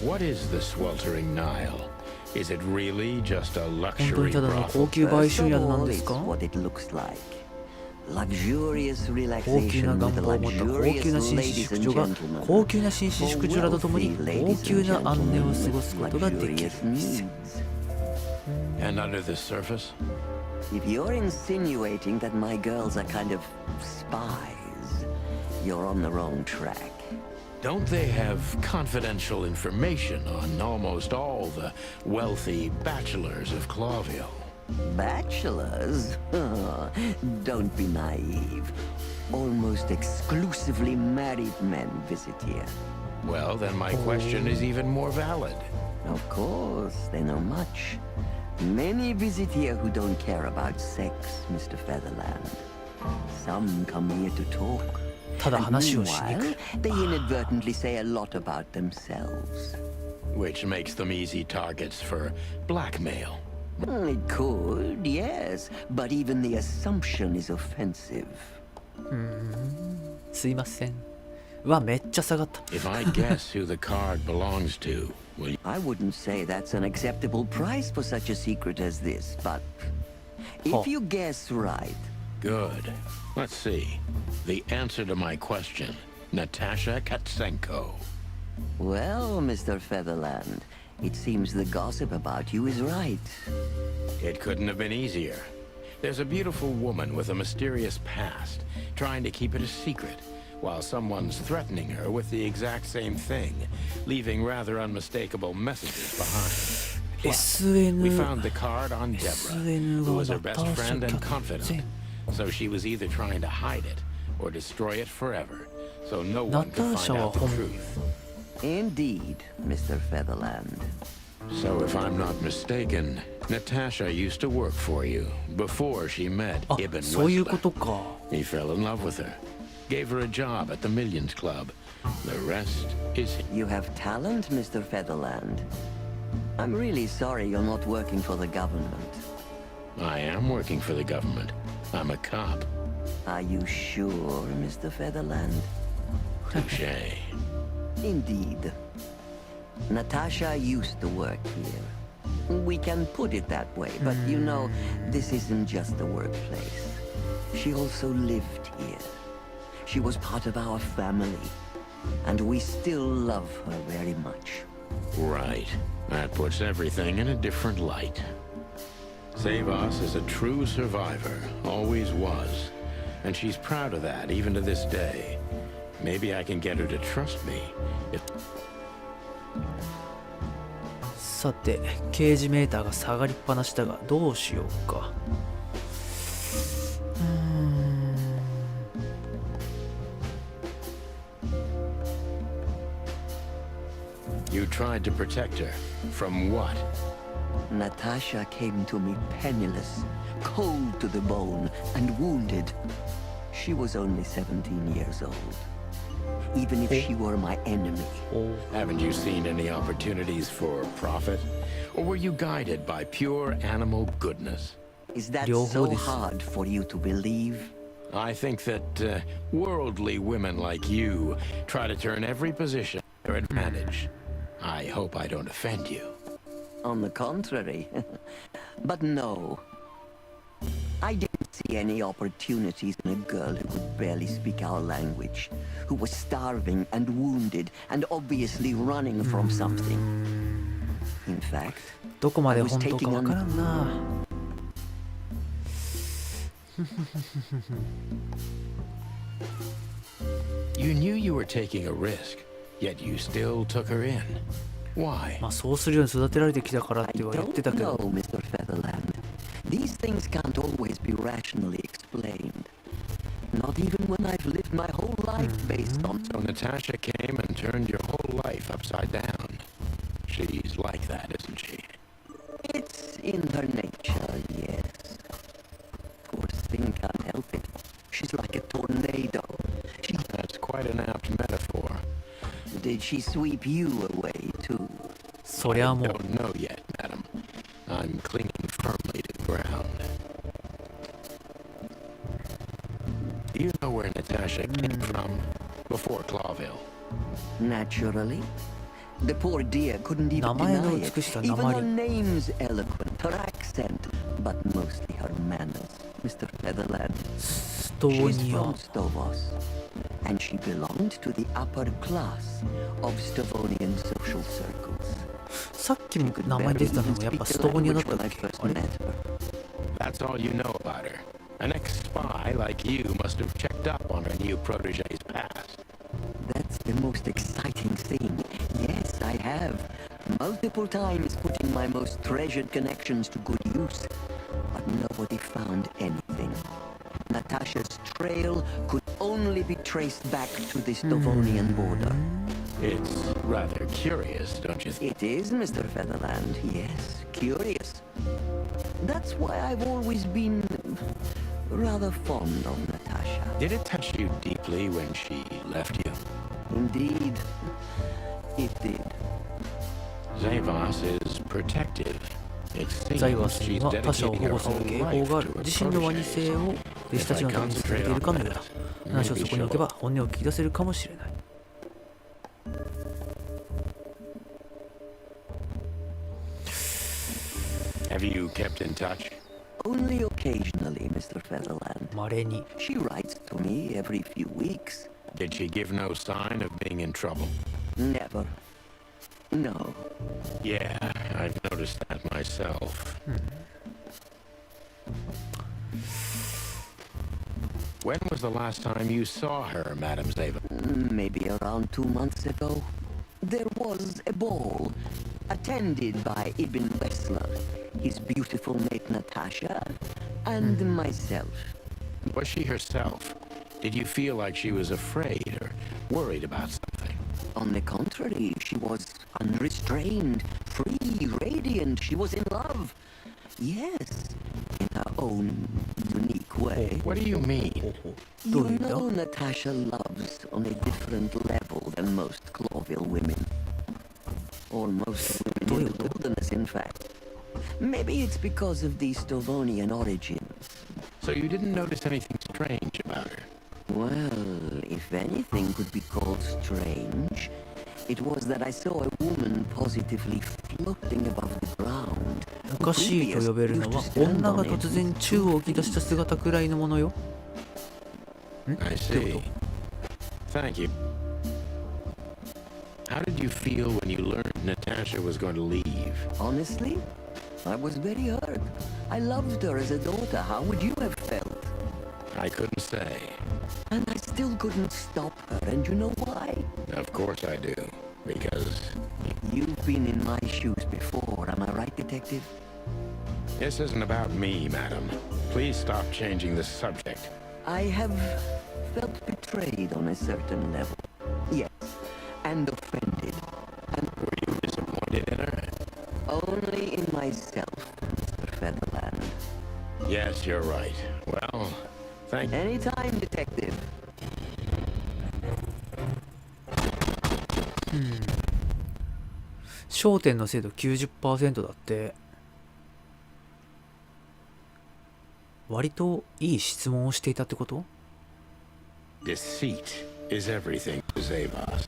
What is the sweltering Nile? Is it really just a 本当 luxury にただの brothel? 高級売 First 春 of 宿なん all, です it's か？ what it looks like. Luxurious 高級な relaxation 願 with 望を持った高 luxurious 級な紳士 ladies 淑 and 女が gentlemen. 高級な紳士淑女らと共に For 高 wealthy 級 ladies な and 安寧を gentlemen 過ごすことができる with luxurious needs. And under the surface? If you're insinuating that my girls are kind of spies, you're on the wrong track. Don't they have confidential information on almost all the wealthy bachelors of Clawville? Bachelors? Don't be naive. Almost exclusively married men visit here. Well, then my question is even more valid. Of course, they know much. Many visit here who don't care about sex, Mr. Featherland. Some come here to talk. ただ And 話をしに来 meanwhile, る。 they inadvertently say a lot about themselves. Which makes them easy targets for blackmail. It could, yes, but even the assumption is offensive. すいません。うわ、めっちゃ下がった。 If I guess who the card belongs to, will you? I wouldn't say that's an acceptable price for such a secret as this, but Oh. if you guess right, Good. Let's see. The answer to my question, Natasha Katsenko. well, Mr. Featherland, it seems the gossip about you is right. It couldn't have been easier. There's a beautiful woman with a mysterious past, trying to keep it a secret, while someone's threatening her with the exact same thing, leaving rather unmistakable messages behind. Plus, we found the card on Deborah, who was her best friend and confidant. So she was either trying to hide it or destroy it forever, so no one could find out the truth. Indeed, Mr. Featherland. So if I'm not mistaken, Natasha used to work for you before she met あ、 Ibn そういうこ Westla. とか。 He fell in love with her, gave her a job at the Millions Club. The rest is... You have talent, Mr. Featherland. I'm really sorry you're not working for the government. I am working for the government. I'm a cop. Are you sure, Mr. Featherland? Touché. Indeed. Natasha used to work here. We can put it that way, but you know, this isn't just a workplace. She also lived here. She was part of our family, and we still love her very much. Right. That puts everything in a different light. Savas is a true survivor, always was. And she's proud of that, even to this day. Maybe I can get her to trust me. If... さて、刑事メーターが下がりっぱなしだが、どうしようか。You tried to protect her. From what? Natasha came to me penniless, cold to the bone, and wounded. She was only 17 years old. Even if she were my enemy. Haven't you seen any opportunities for profit? Or were you guided by pure animal goodness? Is that Yo, so this- hard for you to believe? I think that worldly women like you try to turn every position to their advantage. I hope I don't offend you. On the contrary. But no. I didn't see any opportunities in a girl who could barely speak our language, who was starving and wounded and obviously running from something. In fact, どこまで I was 本当か taking わ on からんな。 You knew you were taking a risk, yet you still took her in. Why? まあそうするように育てられてきたからっ I ては言ってた don't け know, ど。 Mr. Featherland. These things can't always be rationally explained. Not even when I've lived my whole life based on... So Natasha came and turned your whole life upside down. She's like that, isn't she? It's in her nature, yes. Poor thing can't help it. She's like a tornado. That's quite an apt metaphor. Did she sweep you away, too? そりゃ I もう don't know yet, madam. I'm clinging firmly to the ground. Do you know where Natasha came from before Clawville? Naturally. The poor dear couldn't even 名前の deny 美しさ、 it. 名 Even り her name's eloquent, her accent, but mostly her manners, Mr. Featherland. ストボ She's ニア from Stovos, and she belonged to the upper class of Stovonian social circles. さっきも名前出てたのもやっぱストボニアだったっけ？あれ？ That's all you know about her. An ex-spy like you must have checked up on her new protege's past. That's the most exciting thing. Yes, I have. Multiple times putting my most treasured connections to good use. But nobody found anything. Natasha's trail could only be traced back to the Stovonian border. It's rather curious, don't you think? It is, Mr. Featherland. Yes, curious. That's why I've always been rather fond of Natasha. Did it touch you deeply when she left you? Indeed, it did. Zavos is protective. It ザイワ seems スに she's は他者を dedicating 保 her 護する whole 傾向 life がある。 to her 自身のワニ protege. 性を弟子たちのために捧げているかのようだ。話をそこに置けば本音を聞き出せるかもしれない。Have you kept in touch? Only occasionally, Mr. Featherland. 稀に。 She writes to me every few weeks. Did she give no sign of being in trouble? Never. No. Yeah, I've noticed that myself. When was the last time you saw her, Madame Zava? Maybe around 2 months ago. There was a ball attended by Ibn Wessler, his beautiful mate Natasha, and myself. Was she herself? Did you feel like she was afraid or worried about something? On the contrary, she was unrestrained, free, radiant. She was in love. Yes, in her own unique way. What do you mean? どう You いうんだ？ know Natasha loves on a different level than most Cloville women. Or most women in the wilderness, in fact. Maybe it's because of the Stovonian origins. So you didn't notice anything strange about her? Well, if anything could be called strange, it was that I saw a woman positively floating above the ground. おかしいと呼べるのは女が突然宙を浮き出した姿くらいのものよ。I see. Thank you. How did you feel when you learned Natasha was going to leave? Honestly, I was very hurt. I loved her as a daughter. How would you have felt? I couldn't say. And I still couldn't stop her, and you know why? Of course I do. Because You've been in my shoes before, am I right, detective? this isn't about me, madam. Please stop changing the subject. I have felt betrayed on a certain level. Yes, and offended. And Were you disappointed in her? only in myself, Mr. Featherland. Yes, you're right. Well, thank you. Anytime, detective. 焦点の精度 90% だって。割といい質問をしていたってこと？ Deceit is everything to Zavos.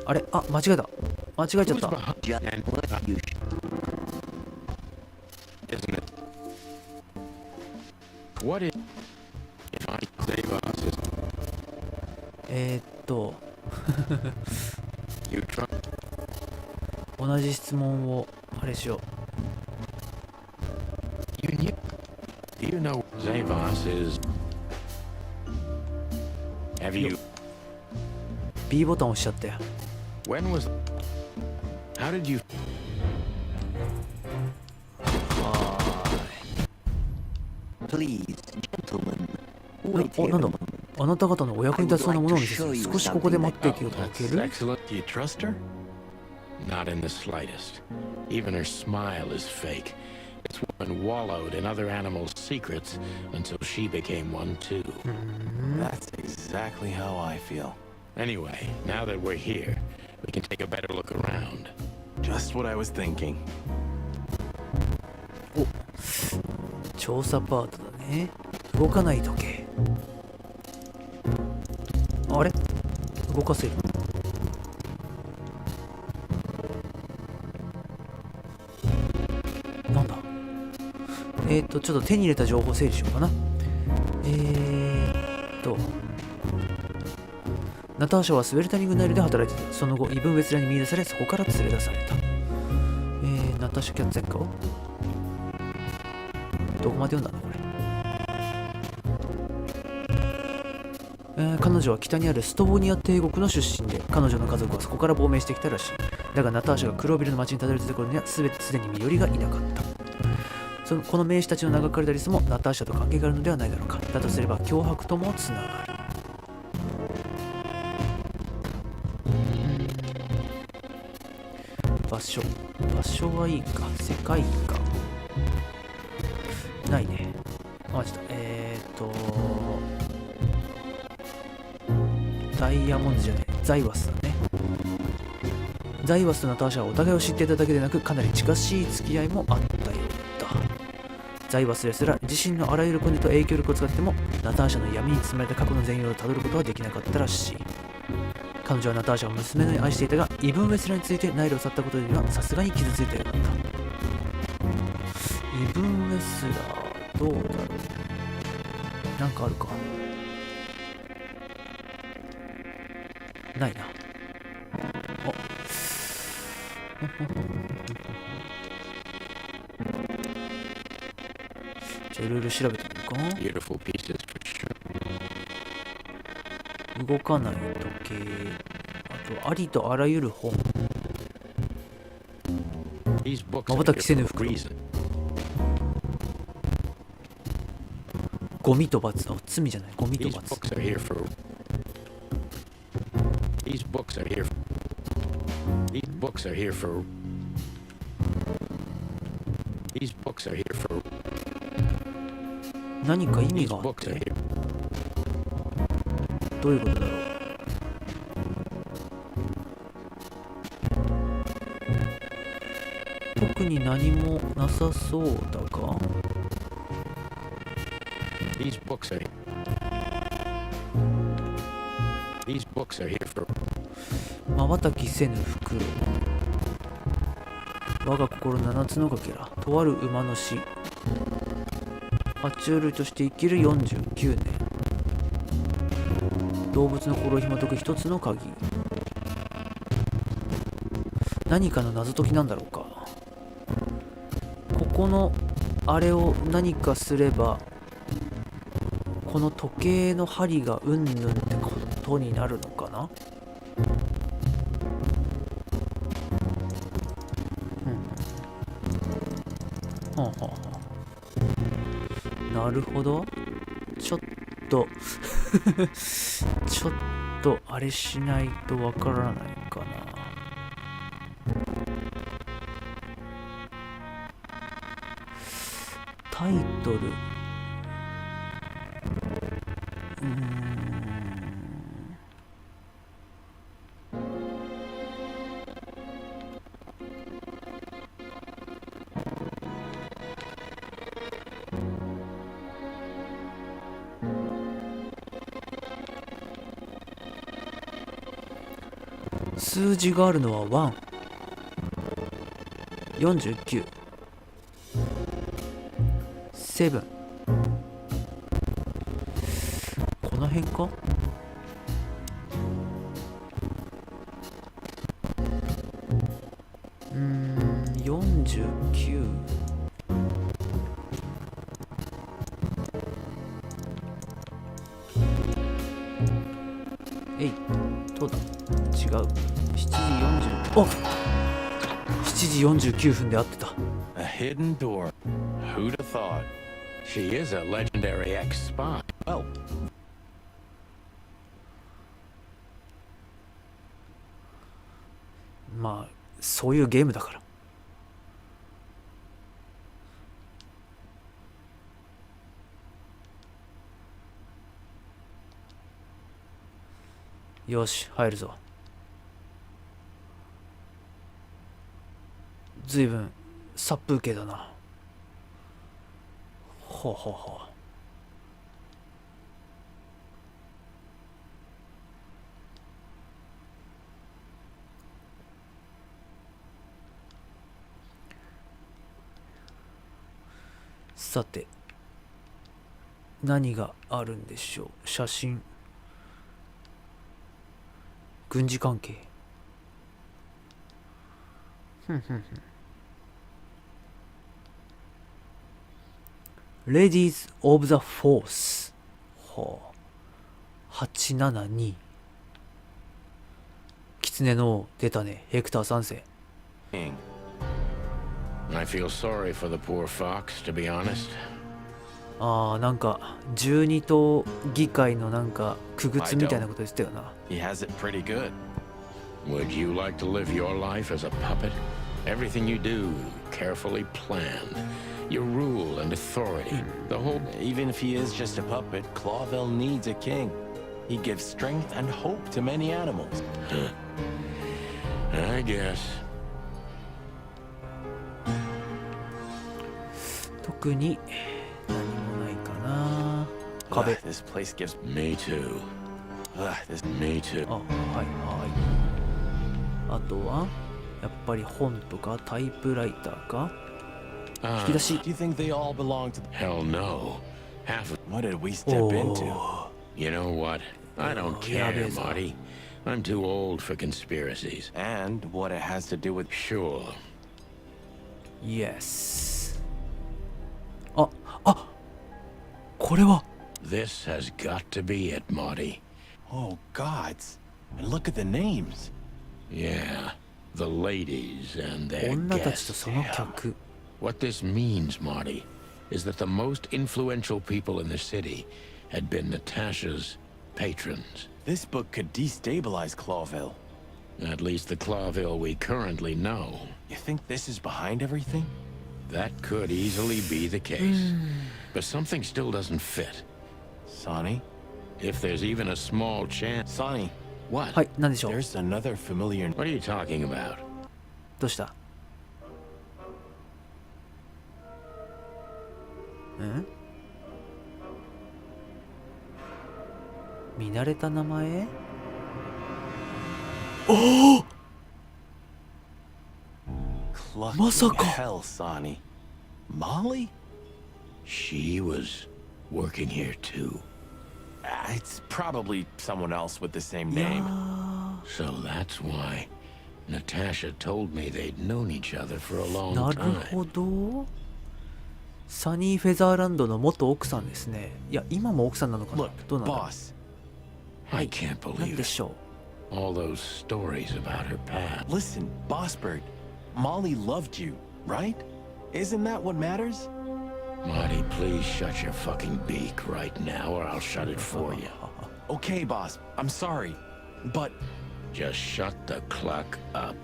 あれ？あ、間違えた。間違えちゃっ Who's た。 behind Just and what you should. isn't it? What if I Zavos is you try 同じ質問をあれしよう。 you knew do you know Zavos is have you B ボタン押しちゃったよ。 when was how did you Please, gentlemen. お、 Wait here なん a だ moment. あなた方のお役に立ちそうなものを見せる。少しここで待っていただけ That's る？ excellent. Do you trust her? Not in the slightest. Even her smile is fake. This woman wallowed in other animals' secrets until she became one too. That's exactly how I feel. Anyway, now that we're here, we can take a better look around. Just what I was thinking. 調査パートだね。動かない時計。あれ？動かせる。なんだ。ちょっと手に入れた情報整理しようかな。ナターシャはスウェルタリングナイルで働いてて、その後イブン・ウェスラに見出され、そこから連れ出された。ナターシャ・キャッツェンか。どこまで読んだんだこれ。彼女は北にあるストボニア帝国の出身で、彼女の家族はそこから亡命してきたらしい。だがナターシャがクロービルの町にたどり着いた頃にはすでに身寄りがいなかった。この名士たちの名が書かれたリストもナターシャと関係があるのではないだろうか。だとすれば脅迫ともつながる。場所はいいか。世界か。ないね。あ、ちょっとダイヤモンドじゃねえ、ザイワスだね。ザイワスとナターシャはお互いを知っていただけでなく、かなり近しい付き合いもあったようだ。ザイワスですら自身のあらゆるコネと影響力を使ってもナターシャの闇に包まれた過去の全容をたどることはできなかったらしい。彼女はナターシャを娘のように愛していたが、イブン・ウェスラについてナイルを去ったことにはさすがに傷ついたようだった。イブン・ウェスラーどうだろう。なんかあるか。ないな。じゃあいろいろ調べてみるか。 Beautiful pieces for sure. 動かない時計、あとありとあらゆる本、 These books ま are ばたき here せぬ for a 袋、 reason. ゴミと罰の罪じゃない、ゴミと These 罰。 books are here for. These books are here. These books are here for. These books are here for. 何か意味 These があっ books are て、 here. どういうことだろう。特に何もなさそうだが、 These books are. These books are here for. まばたきせぬ袋、我が心七つのかけら、とある馬の死、爬虫類として生きる49年、動物の心を紐解く一つの鍵。何かの謎解きなんだろうか。ここのあれを何かすれば、この時計の針がうんぬんってことになるのかな。なるほど。ちょっとちょっとあれしないとわからないかな。タイトル、数字があるのは1、49、7、この辺か。49、どうだ、違う。7時40、お、7時49分で合ってた。 A hidden door. Who'd have thought? She is a legendary ex-spy. Well, まあそういうゲームだから。よし、入るぞ。ずいぶん殺風景だな。ほうほうほう。さて何があるんでしょう。写真、軍事関係。Ladies of the Force、はあ、872。狐の出たね。ヘクター3世。 I feel sorry for the poor fox, to be honest. ああ、なんか12党議会のなんか区別みたいなこと言ってたよな。 He has it pretty good. Would you like to live your life as a puppet? Everything you do, carefully planned. Your rule and authority. The whole... Even if he is just a puppet, Clawville needs a king. He gives strength and hope to many animals. I guess. 特に何もないかな。壁。 This place gives Me too. Me too. あ、はいはい。あとはやっぱり本とかタイプライターか。引き出し。 Do you think they all belong to... Hell no. Half of... What did we step into? You know what? I don't yeah, care, there's a- Marty. I'm too old for conspiracies. And what it has to do with... Sure. Yes。あ、これは。 This has got to be it, Marty. Oh, gods. And look at the names. Yeah. The ladies and their 女たちと guests. その客。 What this means, Marty, is that the most influential people in the city had been Natasha's patrons. This book could destabilize Clawville. At least the Clawville we currently know. You think this is behind everything? That could easily be the case. But something still doesn't fit. Sonny? If there's even a small chance... Sonny, What? はい、何でしょう。 there's another familiar... What are you talking about? どうした。ん？見慣れた名前？ Clucking Masaka. hell, Sonny. Molly? She was working here too. It's probably someone else with the same name. So that's why Natasha told me they'd known each other for a long なる time. ほど。サニーフェザーランドの元奥さんですね。いや、今も奥さんなのかな。 Look, どうなんだろ boss. I can't う。なん believe で it. しょ All those stories about her past. Listen, Bossbird. Molly loved you, right? Isn't that what matters? Marty, please shut your fucking beak right now or I'll shut it for you. Okay, boss. I'm sorry. But Just shut the cluck up.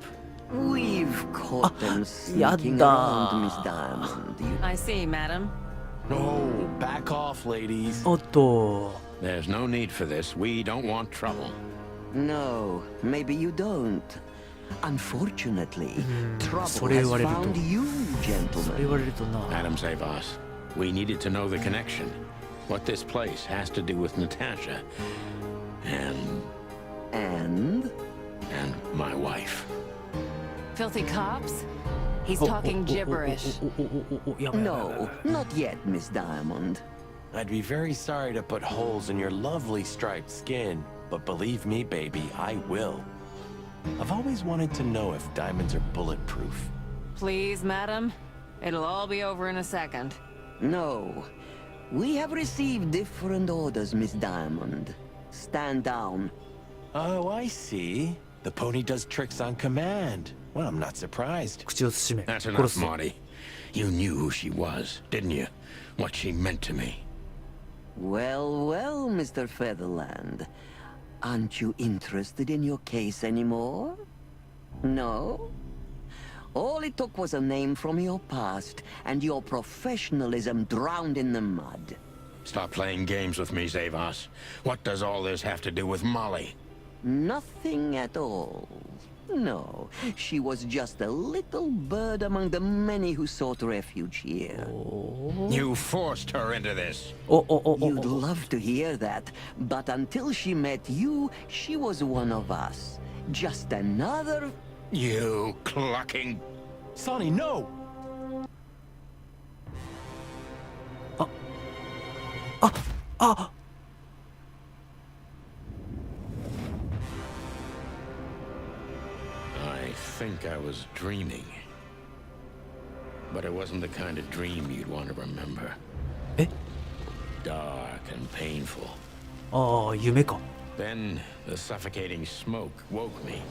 We've caught them sneaking yada. around, Miss Diamond. You I see, madam. no, back off, ladies. う。おっと。 There's no need for this. We don't want trouble. No, maybe you don't. Unfortunately, trouble それ言 has われると。 found you, それ言 gentlemen. われるとな。 Adam Zavos, we needed to know the connection. What this place has to do with Natasha And and my wife. Filthy cops? He's お talking gibberish. おやばいやばいやばいや no, ばい。 not yet, Miss Diamond. I'd be very sorry to put holes in your lovely striped skin, but believe me, baby, I will. I've always wanted to know if diamonds are bulletproof. Please, madam. It'll all be over in a second. No, we have received different orders, Miss Diamond. Stand down. Oh, I see. The pony does tricks on command. Well, I'm not surprised. 口を慎め。 That's 殺 enough, す。 Marty. You knew who she was, didn't you? What she meant to me. Well, well, Mr. Featherland. Aren't you interested in your case anymore? No? All it took was a name from your past, and your professionalism drowned in the mud. Stop playing games with me, Zavos. What does all this have to do with Molly? Nothing at all. No, she was just a little bird among the many who sought refuge here. You forced her into this. おおおお You'd お。 love to hear that, but until she met you, she was one of us. Just another... You clucking... Sonny, no! ああ I think I was dreaming. But it wasn't the kind of dream you'd want to remember. え Dark and painful. ああ夢か。 Then the suffocating smoke woke me.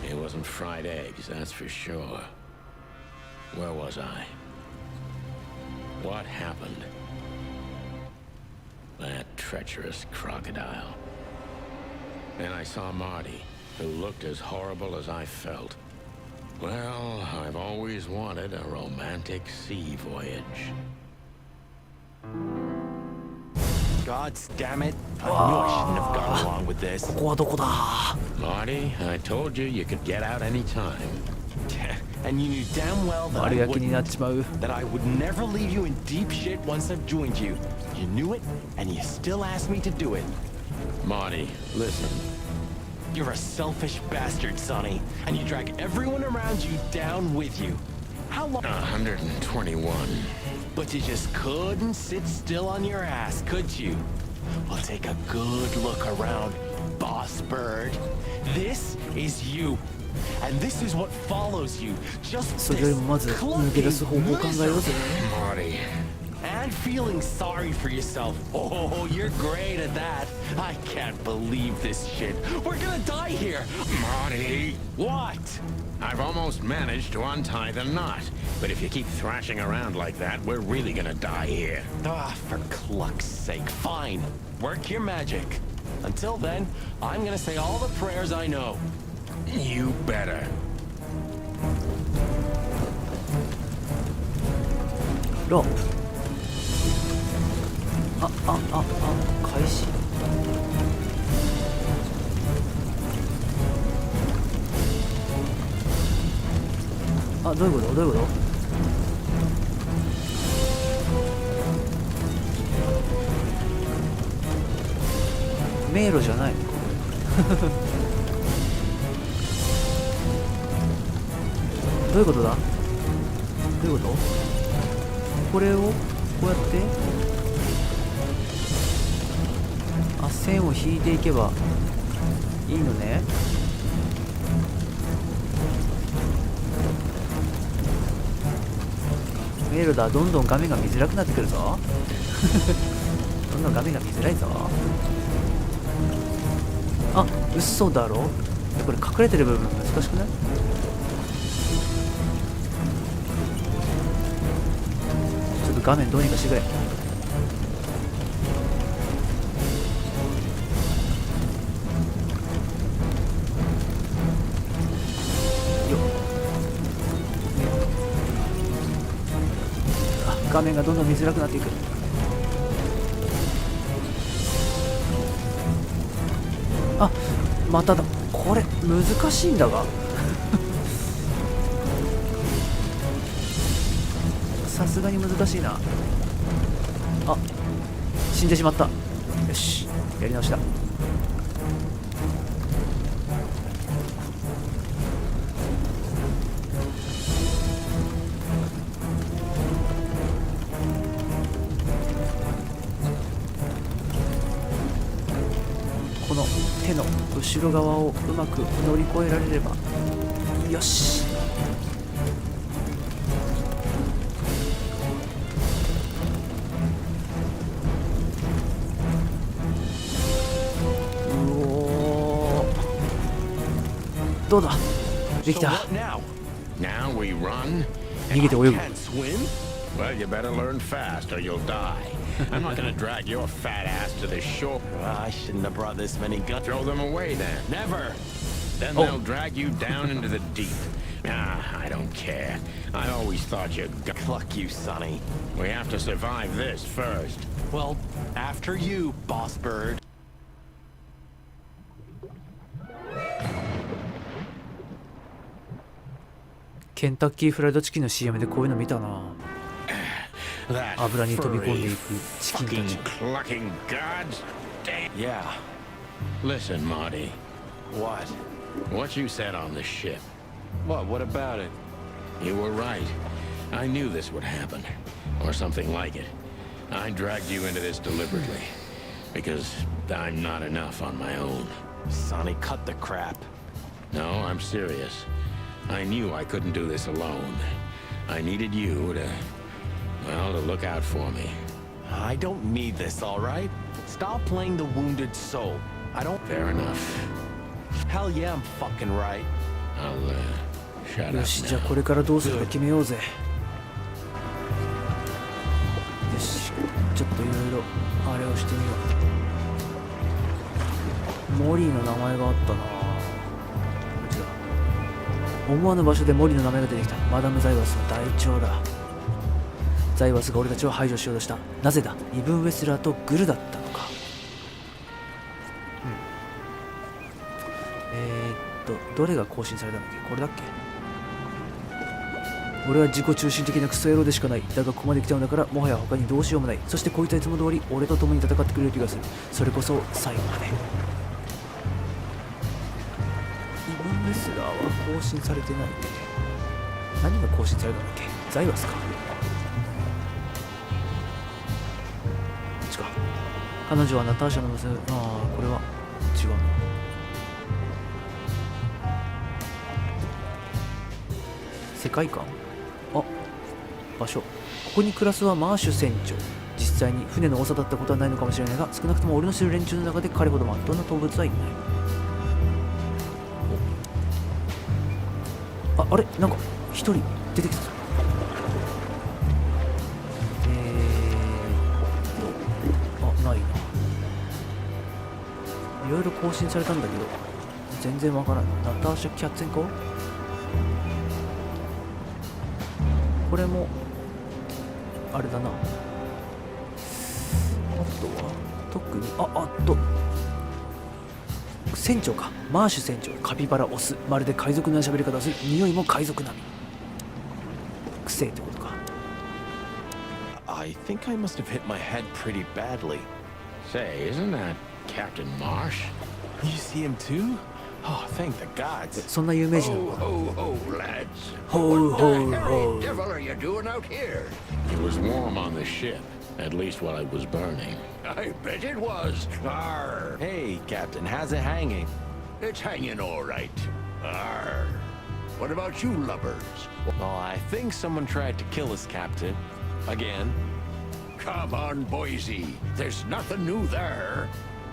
It wasn't fried eggs, that's for sure. Where was I? What happened? That treacherous crocodile. Then I saw Marty, who looked as horrible as I felt. Well, I've always wanted a romantic sea voyage. God damn it. I knew I shouldn't have gone along with this. ここはどこだ。 Marty, I told you you could get out any time. And you knew damn well that 丸 I 焼きに wouldn't, なっちまう。 that I would never leave you in deep shit once I've joined you. You knew it, and you still asked me to do it. Marty, listen. You're a selfish bastard, Sonny, and you drag everyone around you down with you. How long? 121. But you just couldn't sit still on your ass, could you? Well, take a good look around, boss bird. This is you. And this is what follows you. Just それより this もまず抜け出す方法を考えようぜ。 Marty. and feeling sorry for yourself. Oh, you're great at that. I can't believe this shit. We're gonna die here. Marty. What? I've almost managed to untie the knot. But if you keep thrashing around like that, we're really gonna die here. Ah, for cluck's sake. Fine. Work your magic. Until then, I'm gonna say all the prayers I know. You better. ロープ開始どういうことどういうこと迷路じゃないどういうことだどういうことこれをこうやって線を引いていけばいいのね。迷路だ。どんどん画面が見づらくなってくるぞどんどん画面が見づらいぞ。嘘だろ。これ隠れてる部分難しくない？ちょっと画面どうにかしてくれ。画面がどんどん見づらくなっていく。まただ。これ難しいんだがさすがに難しいな。死んでしまった。よし、やり直しだ。この手の後ろ側をうまく乗り越えられればよし。どうだできた。 Now we run? 逃げて泳ぐ。 Can't swim? Well, you better learn fast or you'll die. I'm not gonna drag your fat ass to the shore. I shouldn't have brought this many guns. Throw them away then. Never. Then they'll drag you down into the deep. I don't care. I always thought you'd Cluck you, Sonny. We have to survive this first. Well, after you, boss bird. ケンタッキーフライドチキンの CM でこういうの見たな。 That 油に飛び込んでい furry, くチキンた fucking ち。 clucking gods. Damn. Yeah. Listen, Marty. What? What you said on the ship. What about it? You were right. I knew this would happen. Or something like it. I dragged you into this deliberately because I'm not enough on my own. Sonny, cut the crap. No, I'm serious. I knew I couldn't do this alone. I needed you to, well, to look out for me. I don't need this, all right? Stop playing the wounded soul. I don't... Fair enough. Hell yeah, I'm fucking right. I'll, shut よ up し、じゃあ now. これからどうするか決めようぜ。よし、ちょっといろいろあれをしてみよう。モリーの名前があったな。こちら。思わぬ場所でモリーの名前が出てきた。マダム・ザイワスの隊長だ。ザイワスが俺たちを排除しようとした。なぜだ？イブン・ウェスラーとグルだったのか。どれが更新されたんだっけ？これだっけ？俺は自己中心的なクソ野郎でしかない。だがここまで来たのだからもはや他にどうしようもない。そしてこいつはいつも通り俺と共に戦ってくれる気がする。それこそ最後まで。イブン・ウェスラーは更新されてないね。何が更新されたんだっけ？ザイワスか。違う。彼女はナターシャの娘。ああ、これは違うな。世界観、あ、場所、ここに暮らすはマーシュ船長。実際に船の長だったことはないのかもしれないが、少なくとも俺の知る連中の中で彼ほどまっとうな動物はいない。あれ、なんか一人出てきたぞ。ないな。いろいろ更新されたんだけど全然わからん。ナターシャ・キャッツェンコ、これもあれだな。あとは特に船長か。マーシュ船長、カピバラオス、まるで海賊の喋り方をする。匂いも海賊並み。癖ってことか。I think I must have hit my head pretty badly. Say, isn't that Captain Marsh? You see him too? Oh, thank the gods. そんな有名人なのか。 Ho, ho, lads. Ho, What ho, the ho. hairy devil are you doing out here? It was warm on the ship, at least while it was burning. I bet it was. Arr. Hey, Captain, how's it hanging? It's hanging all right. Arr. What about you lubbers? Oh, I think someone tried to kill us, Captain. Again. Come on, Boise. There's nothing new there.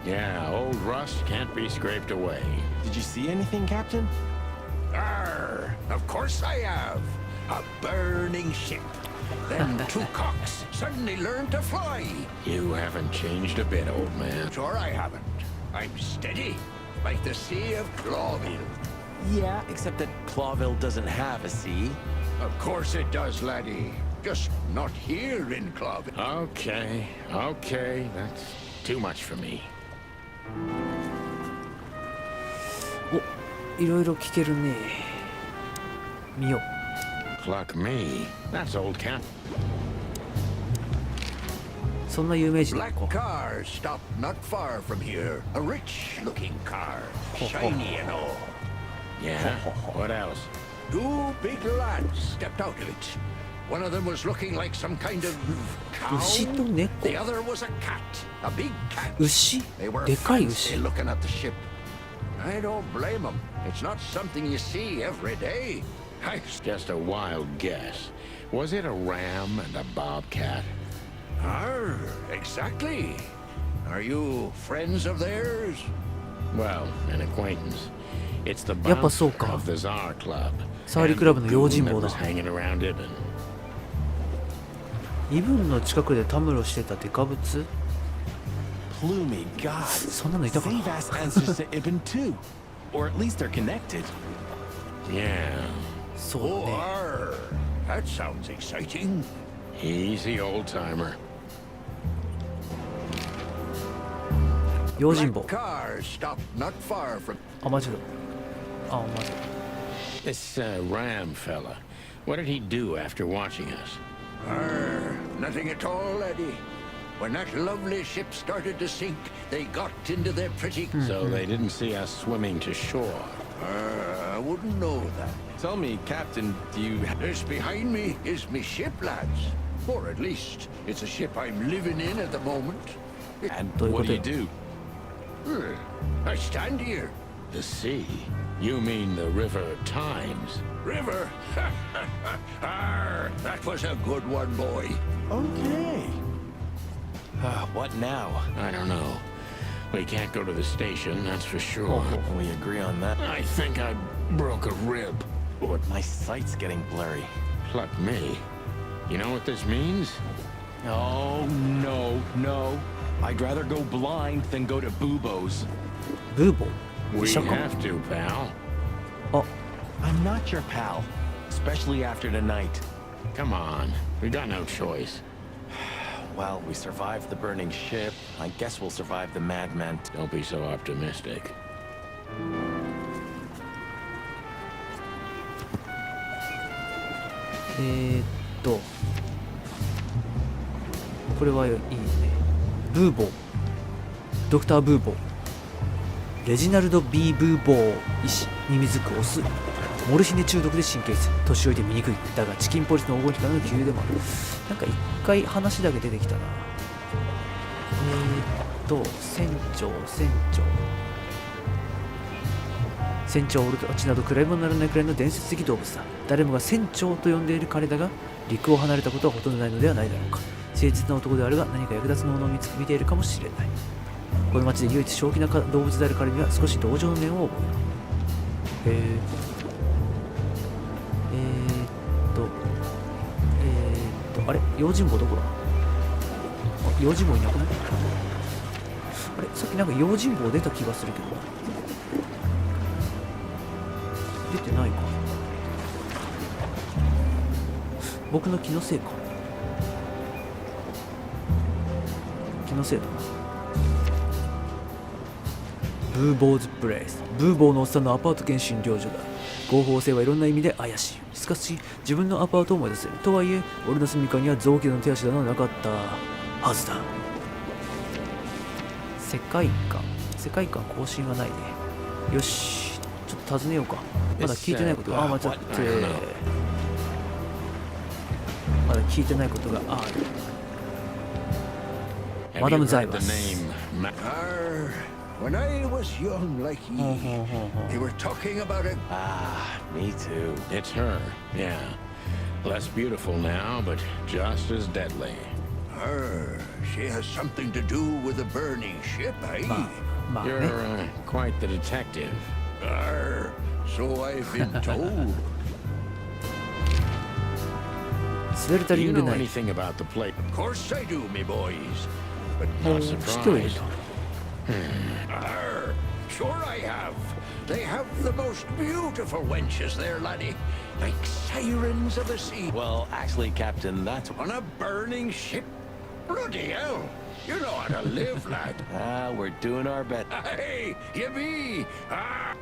Yeah, old rust can't be scraped away. Did you see anything, Captain? Arr. Of course I have. A burning ship. Then two cocks suddenly learned to fly. You haven't changed a bit, old man. Sure I haven't. I'm steady, like the Sea of Clawville. Yeah, except that Clawville doesn't have a sea. Of course it does, laddie. Just not here in Clawville. Okay, that's too much for me. お、いろいろ聞けるね。見よう。 Cluck me. That's old Cap. そんな有名人な Black のか。 car stopped not far from here. A rich-looking car, shiny and all. Yeah? What else? Two big lads stepped out of it. One of them was looking like some kind of cow. 牛と猫。 The other was a cat, a big cat. 牛 They were でかい fancy 牛。 looking at the ship. I don't blame them. It's not something you see every day. I Just a wild guess. Was it a ram and a bobcat? Arr, exactly. Are you friends of theirs? Well, an acquaintance. It's the やっぱそう bouncer か。 of the Tsar Club. サーリクラブの用 And the 心 goon 棒 that だ。 was hanging around Ibn. イブンの近くでたむろしてたデカブツ。 Plumey gods. そんなのいたかな。 They've asked answers to Ibn too. Or at least they're connected. Yeah. そう Oh, ね。 arr. That sounds exciting. Easy, old-timer. 用心棒。 Black car stopped not far from. あ、マジだ。あ、マジだ。 This ram fella. What did he do after watching us? Arr, nothing at all, laddie. When that lovely ship started to sink, they got into their pretty. So they didn't see us swimming to shore. I wouldn't know that. Tell me, Captain, do you... This behind me is me ship, lads. Or at least, it's a ship I'm living in at the moment. And Tôi có what do thể- you do? I stand here. The sea? You mean the River Times? River? Arr, that was a good one, boy. Okay. What now? I don't know. We can't go to the station, that's for sure. We agree on that. I think I broke a rib. But my sight's getting blurry. Pluck me. You know what this means? Oh, no. I'd rather go blind than go to Bubo's. ブーボー We 医者か have to, pal. あ I'm not your pal, especially after tonight. Come on. We got no choice. Well, we survived the burning ship. I guess we'll survive the madman. Don't be so optimistic. これはいいね。ブーボー、ドクター・ブーボー、レジナルド・ B ・ブーボー医師、ミミズクオス、モルヒネ中毒で神経質、年老いて醜い、だがチキンポリスの黄金期からの旧友でもある。なんか一回話だけ出てきたな。船長、俺たちなど比べ物にならないくらいの伝説的動物だ。誰もが船長と呼んでいる彼だが、陸を離れたことはほとんどないのではないだろうか。誠実な男であるが、何か役立つものを見ているかもしれない。この町で唯一正気な動物である彼には少し同情の念を覚える。あれ用心棒どこだ？あ、用心棒いなくない？あれさっきなんか用心棒出た気がするけど。出てないか。僕の気のせいか。気のせいだな。ブーボーズプレイス。ブーボーのおっさんのアパート兼診療所だ。合法性はいろんな意味で怪しい。しかし自分のアパートを思い出せる。とはいえ俺の住みかには臓器の手足などなかったはずだ。世界観更新はないね。よし、ちょっと尋ねようか。まだ聞いてないことが、まだ聞いてないことがある。 Have you Madam heard the Zaibas. name Arr, when I was young like ye, they were talking about it. Ah, me too. It's her, yeah. Less beautiful now, but just as deadly. Arr, she has something to do with the burning ship, eh? まあ You're ね。 quite the detective. Arr, so I've been told. スベルタ Do リ you ング know ナイ anything about the place? Of course I do, me boys. But フ。 not 知ってはいる surprised. と。 Arr, sure I have. They have the most beautiful wenches there, laddie. Like sirens of the sea. Well, actually, Captain, that's... On a burning ship? Bloody hell. You know how to live, lad. we're doing our best. Hey, you be. Ah.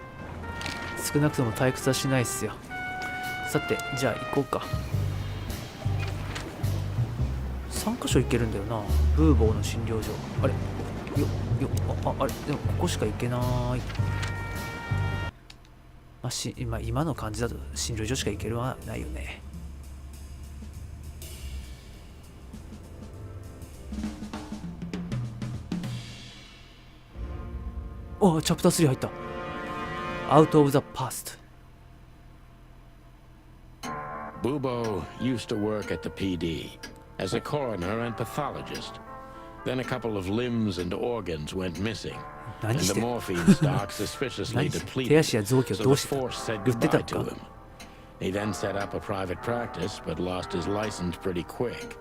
少なくとも退屈はしないっすよ。さて、じゃあ行こうか。3カ所行けるんだよな。ブーボーの診療所。あれあれでもここしか行けない。まあ、今の感じだと診療所しか行けるはないよね。おチャプター3入った。Out of the past. Bubo used to work at the PD as a coroner and pathologist. Then a couple of limbs and organs went missing, and the morphine stock suspiciously depleted, so the force said goodbye to him. He then set up a private practice, but lost his license pretty quick.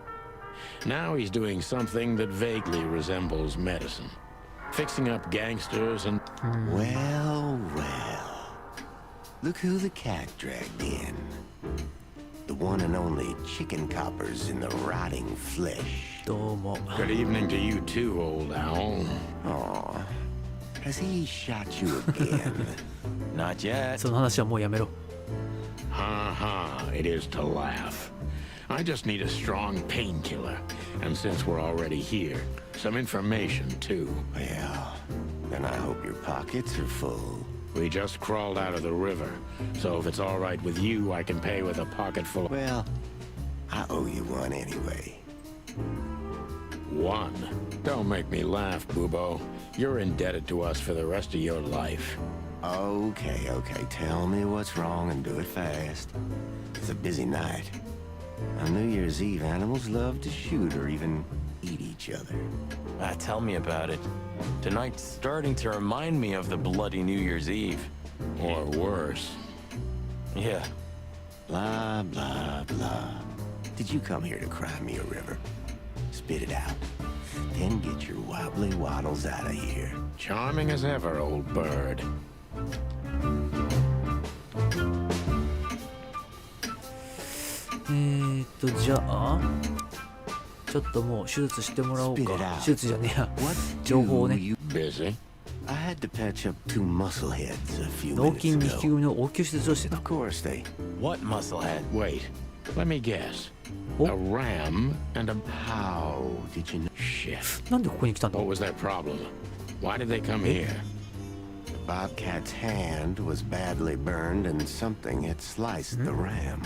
Now he's doing something that vaguely resembles medicine, fixing up gangsters and... Well. Look who the cat dragged in. The one and only chicken coppers in the rotting flesh. どうも。 Good evening to you too, old owl. Aw, has he shot you again? Not yet. その話はもうやめろ。 Ha ha, it is to laugh. I just need a strong painkiller. And since we're already here, some information too. Well, then I hope your pockets are full. We just crawled out of the river. So if it's all right with you, I can pay with a pocket full. Well, I owe you one anyway. One. Don't make me laugh, Bubo. You're indebted to us for the rest of your life. Okay, okay. Tell me what's wrong and do it fast. It's a busy night. On New Year's Eve, animals love to shoot or even eat each other. Tell me about it. Tonight's starting to remind me of the bloody New Year's Eve. Or worse. Yeah. Blah, blah, blah. Did you come here to cry me a river? Spit it out. Then get your wobbly waddles out of here. Charming as ever, old bird. じゃあちょっともう手術してもらおうか。手術じゃねえや。情報をね。 Busy? I had to patch up 2 muscleheads a few 脳 minutes 筋に引き ago. 組みの応急手術をしてた。 Of course they... What musclehead? Wait. Let me guess. Oh. A ram and a... How did you know? Shit. なんでここに来たんだ What was their problem? Why did they come here? The bobcat's hand was badly burned and something had sliced the ram.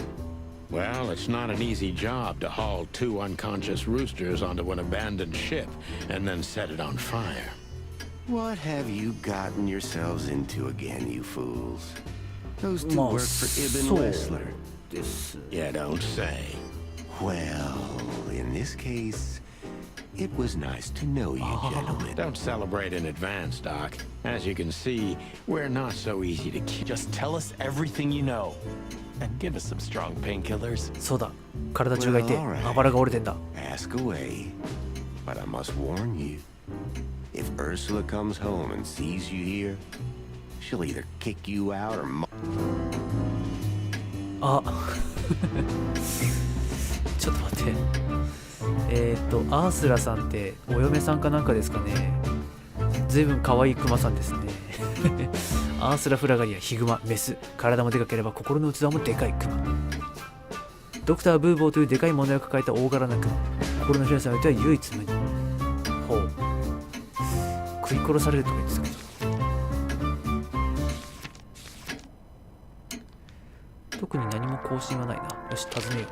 Well, it's not an easy job to haul 2 unconscious roosters onto an abandoned ship and then set it on fire. What have you gotten yourselves into again, you fools? Those 2 まあ work for Ibn そう Wessler. です。 Yeah, don't say. Well, in this case, it was nice to know you, gentlemen. Don't celebrate in advance, Doc. As you can see, we're not so easy to kill. Just tell us everything you know. And give us some strong painkillers. そうだ。体中がいて Well, alright. あばらが折れてんだ。 Ask away. But I must warn you, if Ursula comes home and sees you here, she'll either kick you out or... あちょっと待って。アースラさんってお嫁さんかなんかですかね。ずいぶん可愛いクマさんですね。アースラフラガリアヒグマメス、体もでかければ心の器もでかいクマ。ドクターブーボーというでかい問題を抱えた大柄なクマ。心の広さにおいては唯一無二。ほう。食い殺されるとか言ってたけど。特に何も更新はないな。よし、尋ねよう。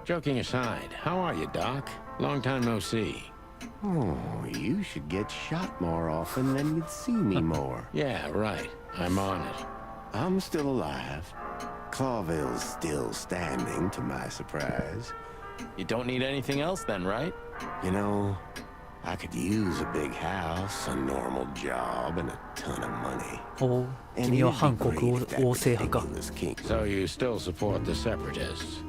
Joking aside, how are you, Doc? Long time no see. Oh, you should get shot more often, then you'd see me more. Yeah, right. I'm on it. I'm still alive. Clawville's still standing, to my surprise. You don't need anything else then, right? You know, I could use a big house, a normal job, and a ton of money. ほう。 And 君は you'd 反 be 国 great if that 王政派か。 ridiculous king. So you still support the separatists?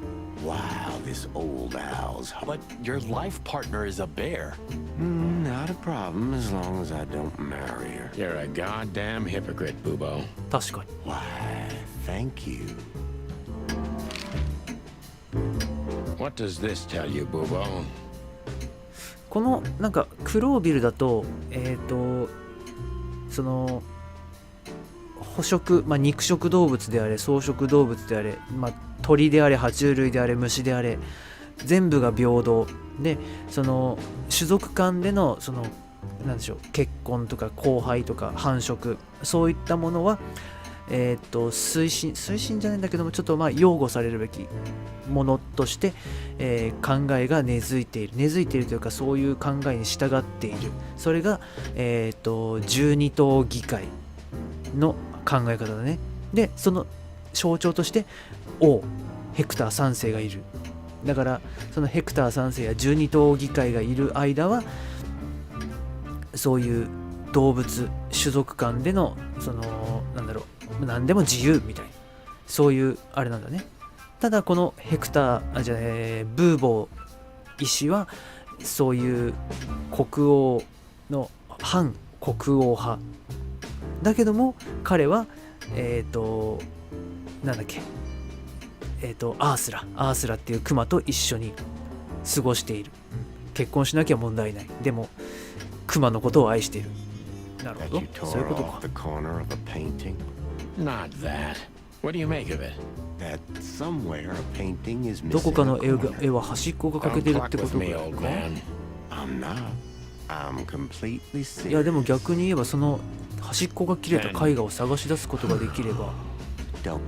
Wow, this old owl's... But your life partner is a bear. Not a problem as long as I don't marry her. You're a goddamn hypocrite, Bubo. 確かに。 Why, thank you. What does this tell you, Bubo? このなんかクロービルだとその捕食、まあ、肉食動物であれ草食動物であれ、まあ、鳥であれ爬虫類であれ虫であれ全部が平等で、その種族間でのそのなんでしょう、結婚とか交配とか繁殖、そういったものは推進じゃないんだけども、ちょっとまあ擁護されるべきものとして、考えが根付いているというか、そういう考えに従っている。それが、12党議会の考え方だね。でその象徴として王ヘクター3世がいる。だからそのヘクター3世や12党議会がいる間はそういう動物種族間でのそのなんだろう、何でも自由みたいな、そういうあれなんだね。ただこのヘクターブーボー医師はそういう国王の反国王派だけども、彼はなんだっけアースラっていうクマと一緒に過ごしている、結婚しなきゃ問題ない。でもクマのことを愛している。なるほ That ど you そういう tore こと off か。 the corner of a painting? Not that. What do you make of it? That somewhere a painting is どこ missing か a の corner. 絵は端っこが欠け Don't てるっ pluck てこ with と me, か old か。 man. I'm not. I'm completely いやで serious. も逆に言えばその端っこが切れた絵画を探し出すことができれば、 Don't.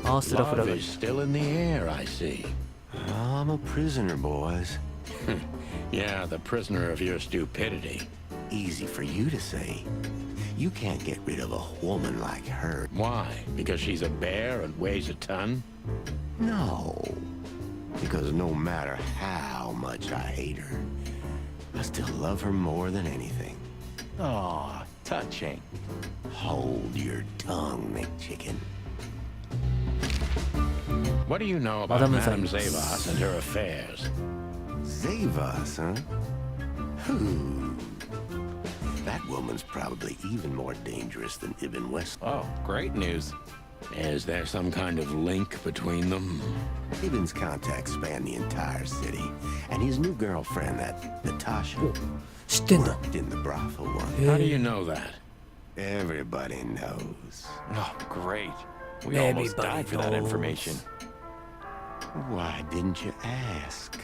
アースラフラ Love ガ is still in the air, I see. I'm a prisoner, boys. Yeah, the prisoner of your stupidity. Easy for you to say. You can't get rid of a woman like her. Why? Because she's a bear and weighs a ton? No. Because no matter how much I hate her, I still love her more than anything. Aw, touching. Hold your tongue, McChicken. What do you know about Madame Madame Zavas. Zavas and her affairs? Zavas, huh? Who? That woman's probably even more dangerous than Ibn West. Oh, great news. Is there some kind of link between them? Ibn's contacts span the entire city, and his new girlfriend, that Natasha, 知ってんだ。 worked in the brothel once. How do you know that? Everybody knows. Oh, great. We almost Everybody died for that knows. information. Why didn't you ask?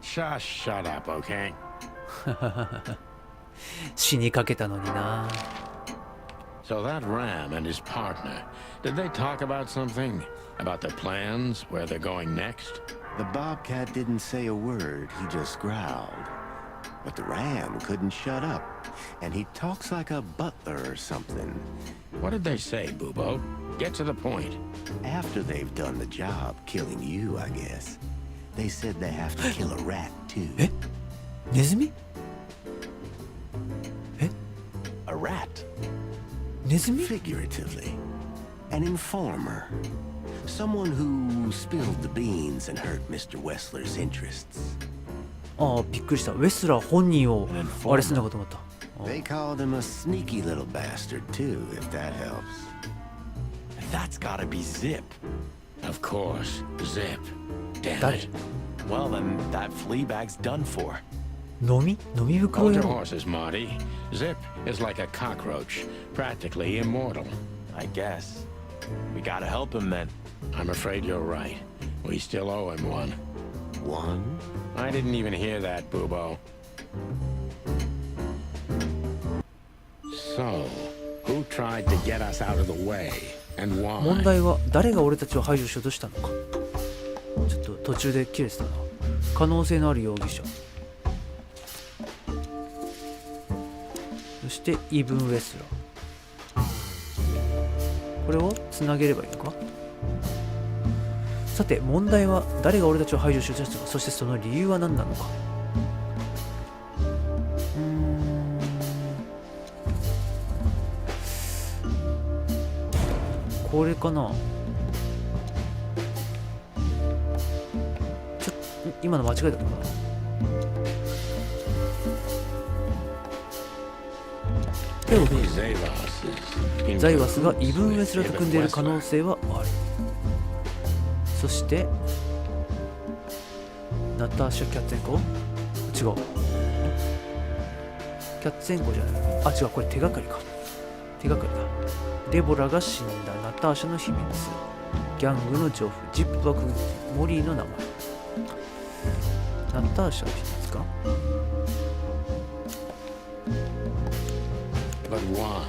Just shut up, okay? 死にかけたのにな。 So that Ram and his partner, did they talk about something? About their plans, where they're going next? The bobcat didn't say a word, he just growled. But the ram couldn't shut up, and he talks like a butler or something. What did they say, Bubo? Get to the point. After they've done the job killing you, I guess, they said they have to kill a rat too. え、ネズミ？ A rat. ネズミ？ Figuratively. An informer. Someone who spilled the beans and hurt Mr. Wessler's interests. ああ、びっくりした。ウェスラー本人をあれすんのかと思った。 They called him a sneaky little bastard too, if that helps. That's gotta be Zip. Of course, Zip. Damn 誰？ it. Well, then that flea bag's done for. 飲み袋 Hold 野 your 郎。 horses, Marty. Zip is like a cockroach, practically immortal. I guess. We gotta help him then. I'm afraid you're right. We still owe him one. One? I didn't even hear that, Bubo. So, who tried to get us out of the way, and 問 why? 題は誰が俺たちを排除しようとしたのか。ちょっと途中で切れてたな。可能性のある容疑者。そしてイブン・ウェスラー。これをつなげればいいのか。さて問題は誰が俺たちを排除しようとしたのか、そしてその理由は何なのか。これかな。今の間違えたのかな。でも Zavas ザイワスがイブン・ウェスラと組んでいる可能性はある。そしてナターシャ・キャッツェンコ、違う、キャッツェンコじゃない、あ、違う、これ手がかりか、手がかりだ。デボラが死んだ、ナターシャの秘密、ギャングの情報、ジップ爆モリーの名前。ナターシャの秘密か。 But why?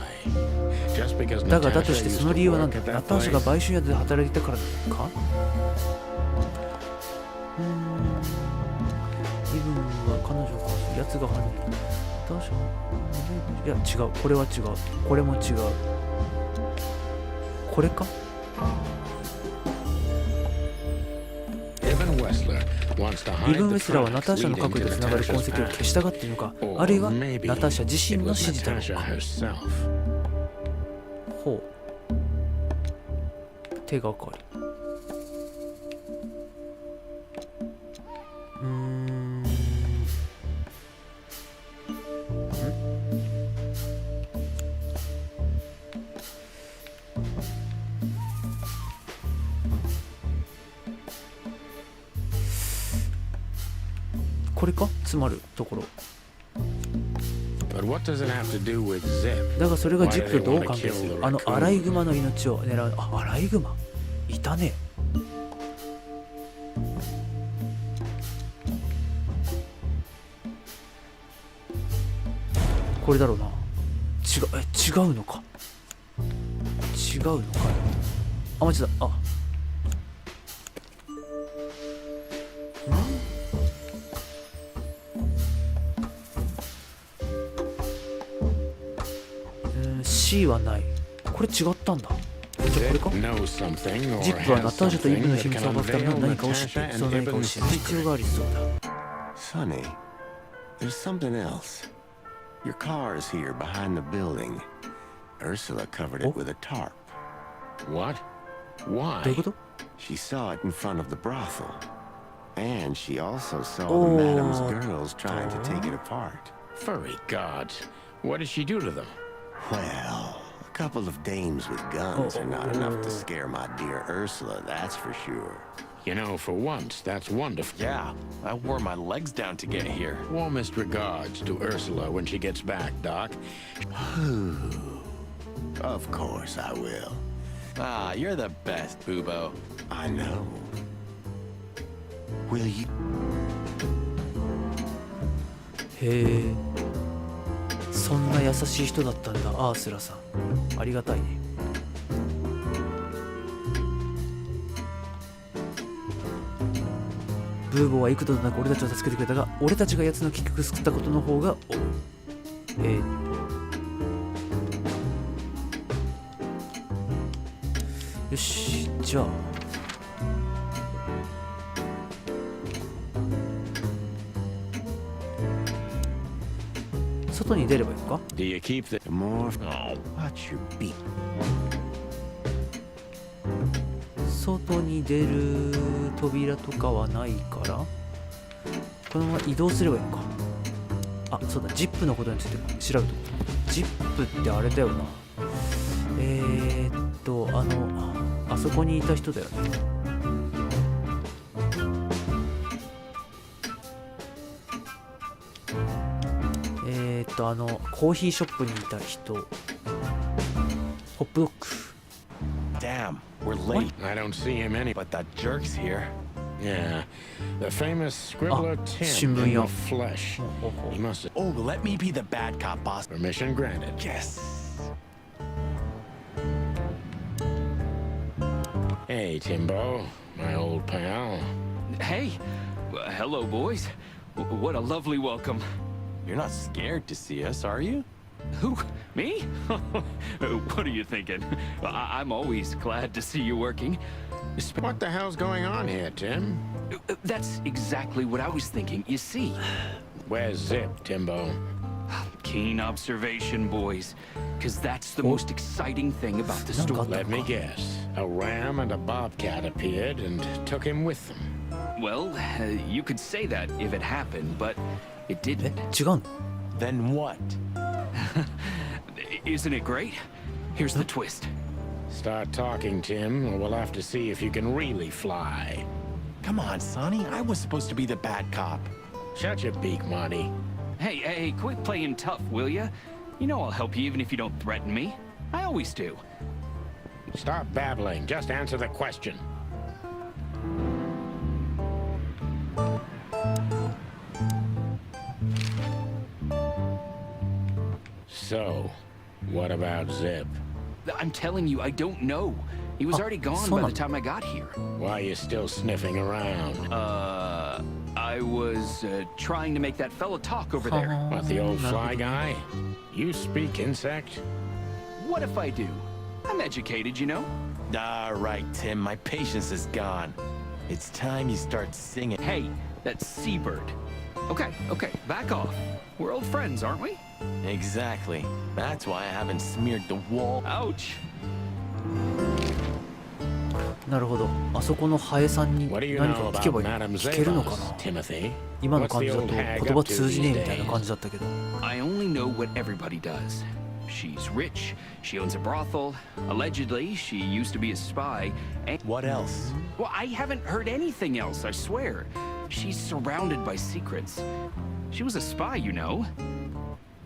Just because だがだと Natasha して used その to 理由は何 work だ。 at ナ that ターシャが place? 買収宿で働いてたからなのか。イブンは彼女を殺す、奴が犯人。ナターシャ、いや違う、これは違う、これも違う、これか。 Ibn Wessler wants to イ hide ブン・ウ the ェスラーはナター tracks シャの leading 核 to でつながる痕跡を Natasha's 消したがっているのか、 past. あるいは Or maybe ナターシャ自 it 身の was 指示だろう Natasha か。 herself. ほう、手がかり。これか、詰まるところ。 But what does it have to do with Zip? だがそれが Why ジ do ッ they プとどう want to 関係 kill す the る。あの raccoon? アライグマの命を狙う。あ、アライグマいたね。これだろうな。違うのか。違うのかよ。あ、マジだ。あ、C はない。これ違ったんだ。じゃあこれか。ジップはナターシャとイブの秘密を暴くための何かを知っている。その何かを知る必要がありそうだ。Sonny, there's something else. Your car is here behind the building. Ursula covered it with a tarp. What? Why? どういうこと？ She saw it in front of the brothel. And she also saw the madam's girls trying to take it apart. Furry gods. What did she do to them? Well, a couple of dames with guns are not enough to scare my dear Ursula, that's for sure. You know, for once, that's wonderful. Yeah, I wore my legs down to get here. Warmest regards to Ursula when she gets back, Doc. Of course I will. Ah, you're the best, Boobo. I know. Will you? へえ、そんな優しい人だったんだ、アースラさん。ありがたいね。ブーボーは幾度となく俺たちを助けてくれたが、俺たちが奴の結局救ったことの方が多い。よし、じゃあ外に出ればいいのか？ Do you keep the More. Oh, watch your beat. 外に出る扉とかはないから、このまま移動すればいいのか。あ、そうだ、ジップのことについて調べておく。ジップってあれだよな。あそこにいた人だよね。コーヒーショップにいた人。ホップドッグ。Damn, we're late. I don't see him any. But that jerk's here. Yeah, the famous scribbler Tim in 新聞屋。 the flesh. He must have Oh, let me be the bad cop, boss. permission granted. Yes. Hey, Timbo, my old pal. Hey, hello, boys. What a lovely welcome. You're not scared to see us, are you? Who? Me? What are you thinking? I'm always glad to see you working. What the hell's going on here, Tim? That's exactly what I was thinking. You see, Where's Zip, Timbo? keen observation, boys. Because that's the most exciting thing about the story. Let me guess. A ram and a bobcat appeared and took him with them. Well, you could say that if it happened, but it didn't. 違うの？ Then what? Isn't it great? Here's the twist. Start talking, Tim, or we'll have to see if you can really fly. Come on, Sonny. I was supposed to be the bad cop. Shut your beak, Marty. Hey, quit playing tough, will ya? You know I'll help you even if you don't threaten me. I always do. Stop babbling. Just answer the question. So, what about Zip? I'm telling you, I don't know. He was already gone by the time I got here. Why are you still sniffing around? I was trying to make that fella talk over there. What, the old fly guy? You speak insect? What if I do? I'm educated, you know? All right, Tim. My patience is gone. It's time you start singing. Hey, that's Seabird. Okay, back off. We're old friends, aren't we? Exactly. That's why I haven't smeared the wall. Ouch. なるほど。あそこのハエさんに What do you 何 know か聞けば about いいの？ Madame 聞けるのかな？ Zavos, Timothy? 今の What's 感 the じだと old 言 hag 葉 up to 通じねえ these みたいな days? 感じだったけど。 I only know what everybody does. She's rich, she owns a brothel, allegedly she used to be a spy, and... What else? Well, I haven't heard anything else, I swear. She's surrounded by secrets. She was a spy, you know.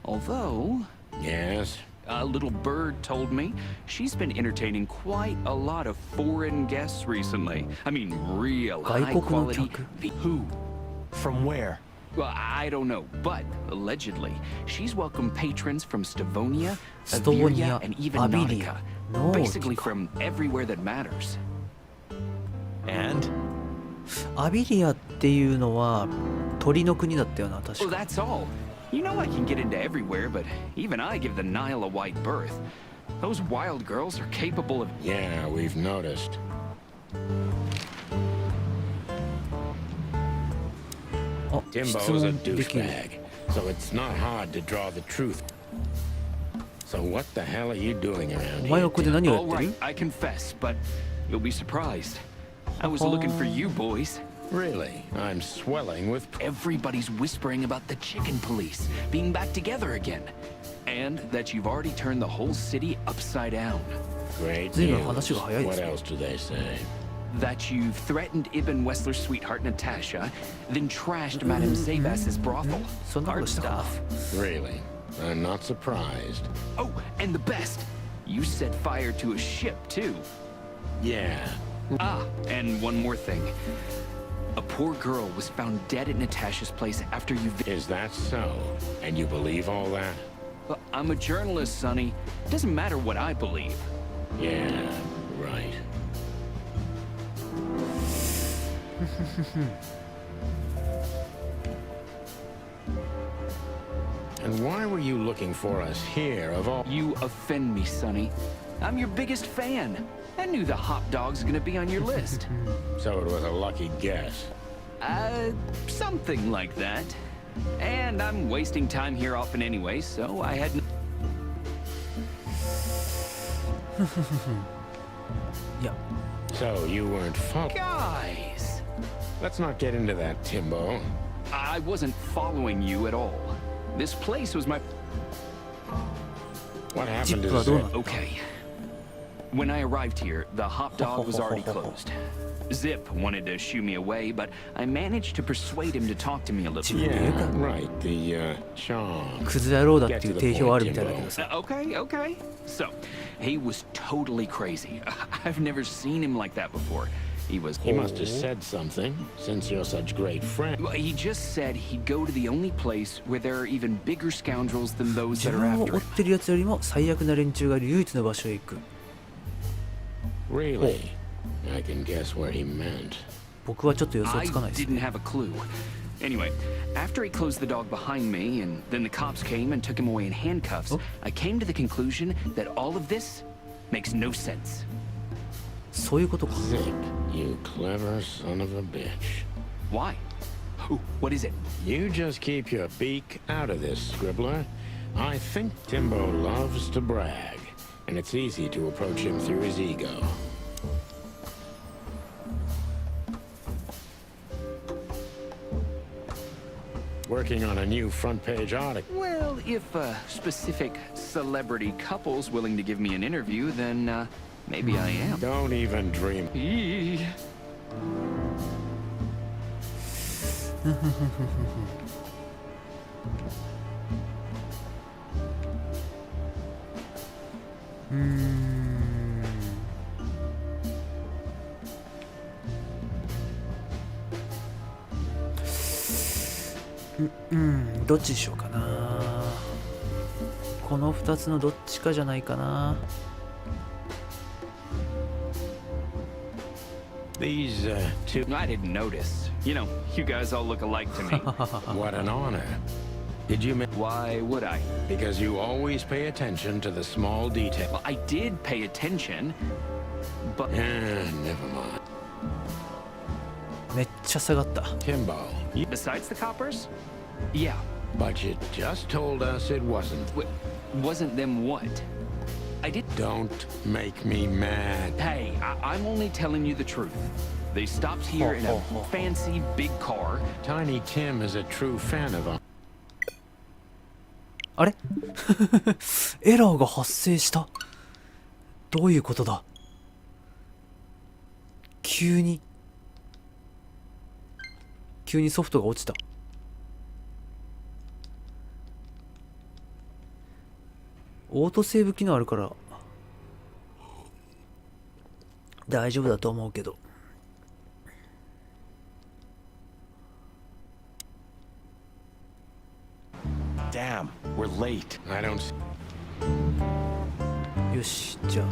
Although... Yes? A little bird told me she's been entertaining quite a lot of foreign guests recently. I mean, real 外国の high-quality... 客？ Who? From where? Well, I don't know, but allegedly, she's welcomed patrons from Stavonia, Stavonia, Avilia, and even Avilia, Nautica. Basically from everywhere that matters. And? アビリアっていうのは鳥の国だったよな、確 Well, か。 that's all. You know I can get into everywhere, but even I give the Nile a wide berth. Those wild girls are capable of... Yeah, we've noticed. Timbo's a douchebag, so it's not hard to draw the truth. So what the hell are you doing around お前 here? はここで何をやっ All て right, る？ I confess, but you'll be surprised. I was looking for you boys. Really? I'm swelling with... Everybody's whispering about the chicken police being back together again. And that you've already turned the whole city upside down. Great 随分 news. 話が早いです What ね。 else do they say? That you've threatened Ibn Wessler's sweetheart Natasha, then trashed Madame Zabas's brothel. そんなこ Hard としたかな？ stuff. Really? I'm not surprised. Oh, and the best, you set fire to a ship too. Yeah. Ah, and one more thing. A poor girl was found dead at Natasha's place after you... Is that so? And you believe all that? I'm a journalist, Sonny. Doesn't matter what I believe. Yeah, right. And why were you looking for us here of all... You offend me, Sonny. I'm your biggest fan. I knew the hot dog's gonna be on your list. So it was a lucky guess. Something like that. And I'm wasting time here often anyway, so I had... Yeah. So you weren't Guys! Let's not get into that, Timbo. I wasn't following you at all. This place was my... What happened to ジップはどうな Zip? の？ Okay. When I arrived here, the hop dog was already closed. Zip wanted to shoo me away, but I managed to persuade him to talk to me a little. Yeah, right. The, Sean. クズ野郎だっていう定評あるみたいだけどさ。 Okay. So, he was totally crazy. I've never seen him like that before. He was... He must have said something, since you're such great friends. Well, he just said he'd go to the only place where there are even bigger scoundrels than those 自 that are 分を after 追っ him. てるやつよりも最悪な連中がいる唯一の場所へ行く。 Really? I can guess what he meant. 僕はちょっと予想 I つかないです didn't ね。 have a clue. Anyway, after he closed the dog behind me, and then the cops came and took him away in handcuffs, Oh. I came to the conclusion that all of this makes no sense. そういうことか。 Zip, you clever son of a bitch. Why? What is it? You just keep your beak out of this, Scribbler. I think Timbo loves to brag, and it's easy to approach him through his ego. Working on a new front-page article. Well, if specific celebrity couple's willing to give me an interview, then maybe I am. Don't even dream. Eee. どっちにしようかな。この2つのどっちかじゃないかな。 These, two... I didn't notice. You know, you guys all look alike to me. What an honor. Did you... Why would I? Because you always pay attention to the small detail. Well, I did pay attention, but... Never mind. めっちゃ下がった。 Timbo, you... Besides the coppers? Yeah. But you just told us it wasn't. Wasn't them what? I did... Don't make me mad. Hey, I'm only telling you the truth. They stopped here in a fancy big car. Tiny Tim is a true fan of... あれエラーが発生した。どういうことだ。急にソフトが落ちた。オートセーブ機能あるから大丈夫だと思うけど。Damn, we're late. I don't... よし、じゃあ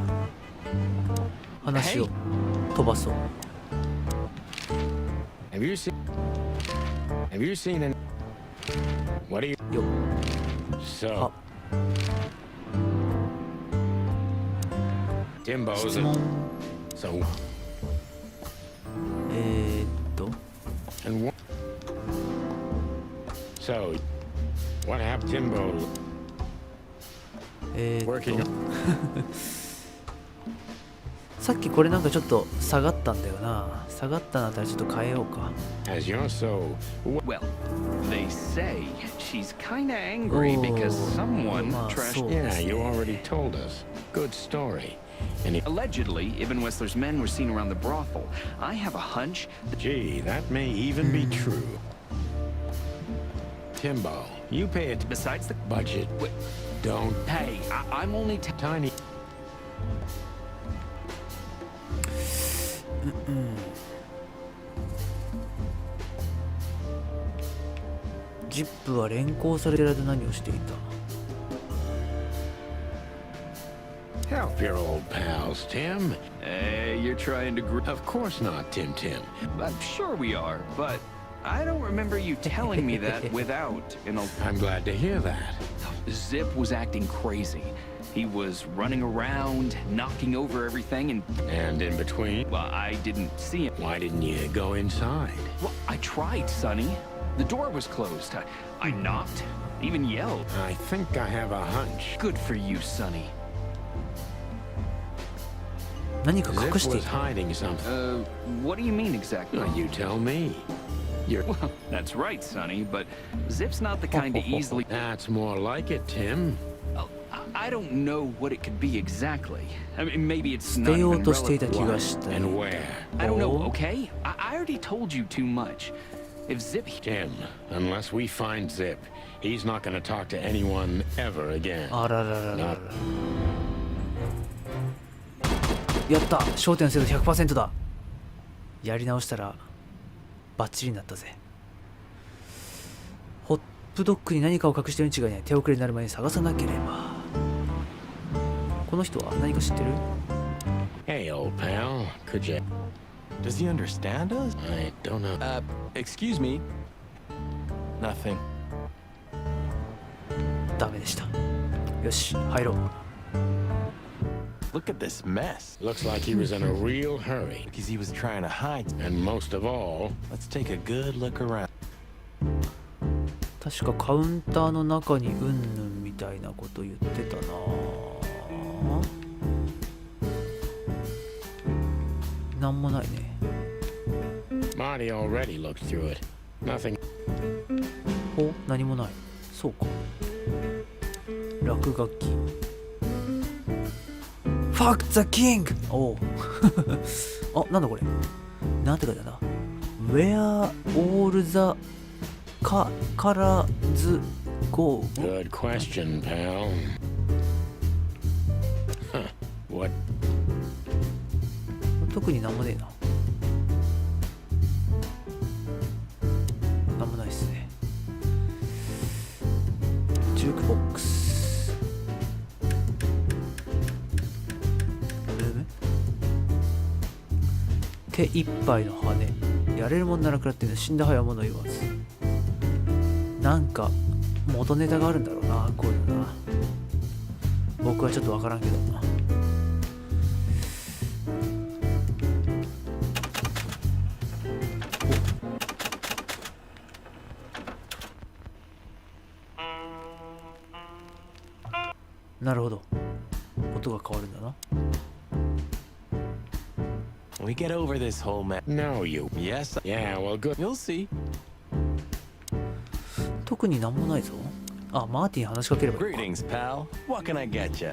話を飛ばそう。 Have you seen an... What are you... よっ So... Timbo's... 質問 So... And what... So... What happened, Timbo? Working... さっきこれなんかちょっと下がったんだよな。下がったなったらちょっと変えようか。 As you're so... Well, they say she's kinda angry because someone trashed... Yeah, you already told us. Good story. And he... Allegedly, Ibn Whistler's men were seen around the brothel. I have a hunch... Gee, that may even be true. Timbo, you pay it... Besides the... budget. Don't... Hey, I'm only... Tiny... ジップは連行されてる間何をしていた？ Help your old pals, Tim. Hey, you're trying to... Of course not, Tim. I'm sure we are, but I don't remember you telling me that without, you know... I'm glad to hear that. Zip was acting crazy. He was running around, knocking over everything, And in between? well, I didn't see him. Why didn't you go inside? Well, I tried, Sonny. The door was closed. I knocked, even yelled. I think I have a hunch. Good for you, Sonny. 何か隠し Zip てい was た。 hiding something. What do you mean exactly? Well, you tell me. You're... Well, that's right, Sonny, but Zip's not the kind to easily... That's more like it, Tim. I don't know what it could be exactly. I mean, maybe it's 捨 not てよ even うとしていた relevant. 気がした。 And where? I don't know, okay? I already told you too much. If Zip... Tim, unless we find Zip, he's not going to talk to anyone ever again. あららららら。やった、焦点精度 100% だ。やり直したらバッチリになったぜ。ホップドッグに何かを隠してるに違いない。手遅れになる前に探さなければ。この人は何か知ってる？ Hey, old pal, could you... Does he understand us? I don't know. Excuse me. Nothing. ダメでした。よし、入ろう。Look at this mess. Looks like he was in a real hurry. Because he was trying to hide. And most of all... Let's take a good look around. 確かカウンターの中にうんぬんみたいなこと言ってたな。なんもないね。Marty already looked through it. Nothing. お、何もない。そうか。落書き。Fuck the king! おう。あ、なんだこれ。なんて書いてあるんだ。Where all the colors go? Good question, pal. Huh. What? 特になんもねえな。なんもないっすね。ジュークボックス。手一杯の羽。やれるもんなら食らってんの死んだ早物言わず。なんか元ネタがあるんだろうな、こういうのな。僕はちょっとわからんけどな。なるほど。音が変わるんだな。We get over this whole mess. No, you. Yes. Yeah, well, good. You'll see. 特になんもないぞ。あ、マーティン話しかければいいか。 Greetings, pal. What can I get you?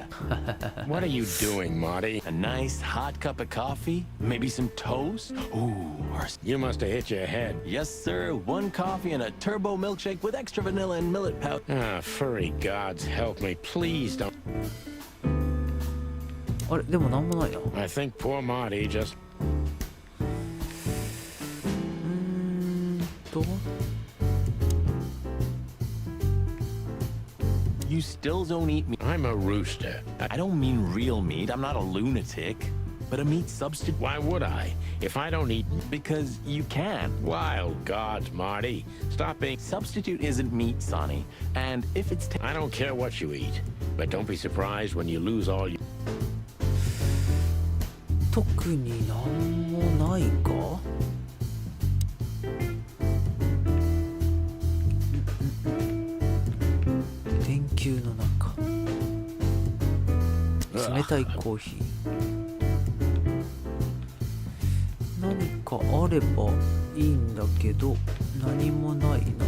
What are you doing, Marty? A nice hot cup of coffee? Maybe some toast? Ooh, or... You must have hit your head. Yes, sir. One coffee and a turbo milkshake with extra vanilla and millet powder. Ah, furry gods help me. Please don't. あれ、でもなんもないな。I think poor Marty just... と。You You still don't eat meat. I'm a rooster. I don't mean real meat. I'm not a lunatic. But a meat substitute. Why would I? If I don't eat... Because you can. Wild gods, Marty. Stop being... Substitute isn't meat, Sonny. And if it's... I don't care what you eat. But don't be surprised when you lose all you... 特になんもないか。電球の中。冷たいコーヒー。何かあればいいんだけど何もないな。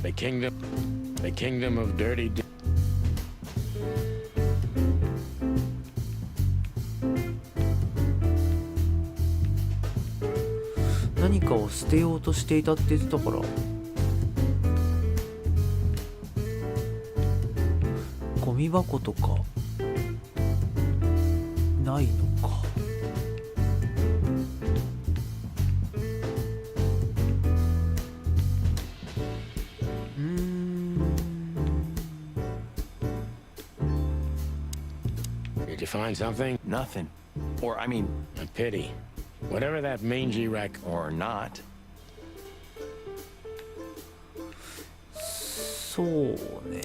The kingdom of dirty... 何かを捨てようとしていたって言ってたから、ゴミ箱とかないのか。Did you find something? Nothing. Or, I mean... A pity. Whatever that mangy rack... Or not. そうね。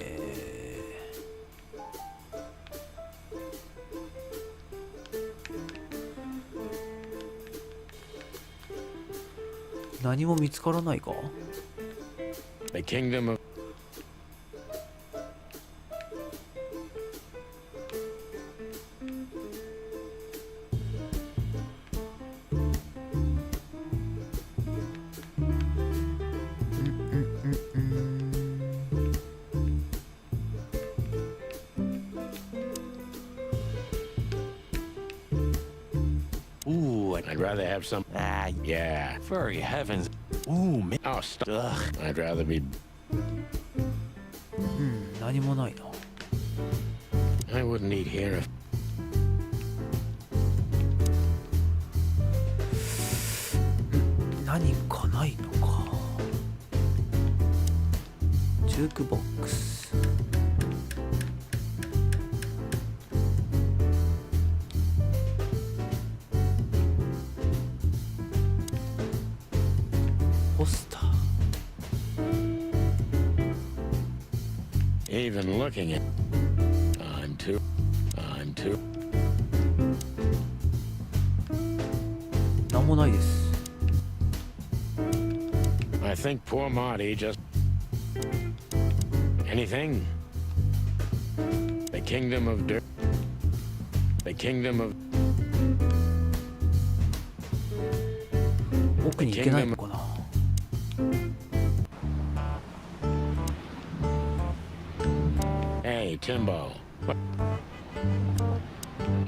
何も見つからないか。 The kingdom of... Ooh, I'd rather have some... yeah. Furry heavens. Ooh, man. Oh, stop. Ugh. I'd rather be... 何もないな。 I wouldn't eat here if... 何かないのか。ジュークボックス。ポスター。 Even looking at... I'm too... 何もないです。 I think poor Marty just... Anything? The kingdom of dirt... The kingdom of... 奥に行けないのかな。 Hey, Timbo. What?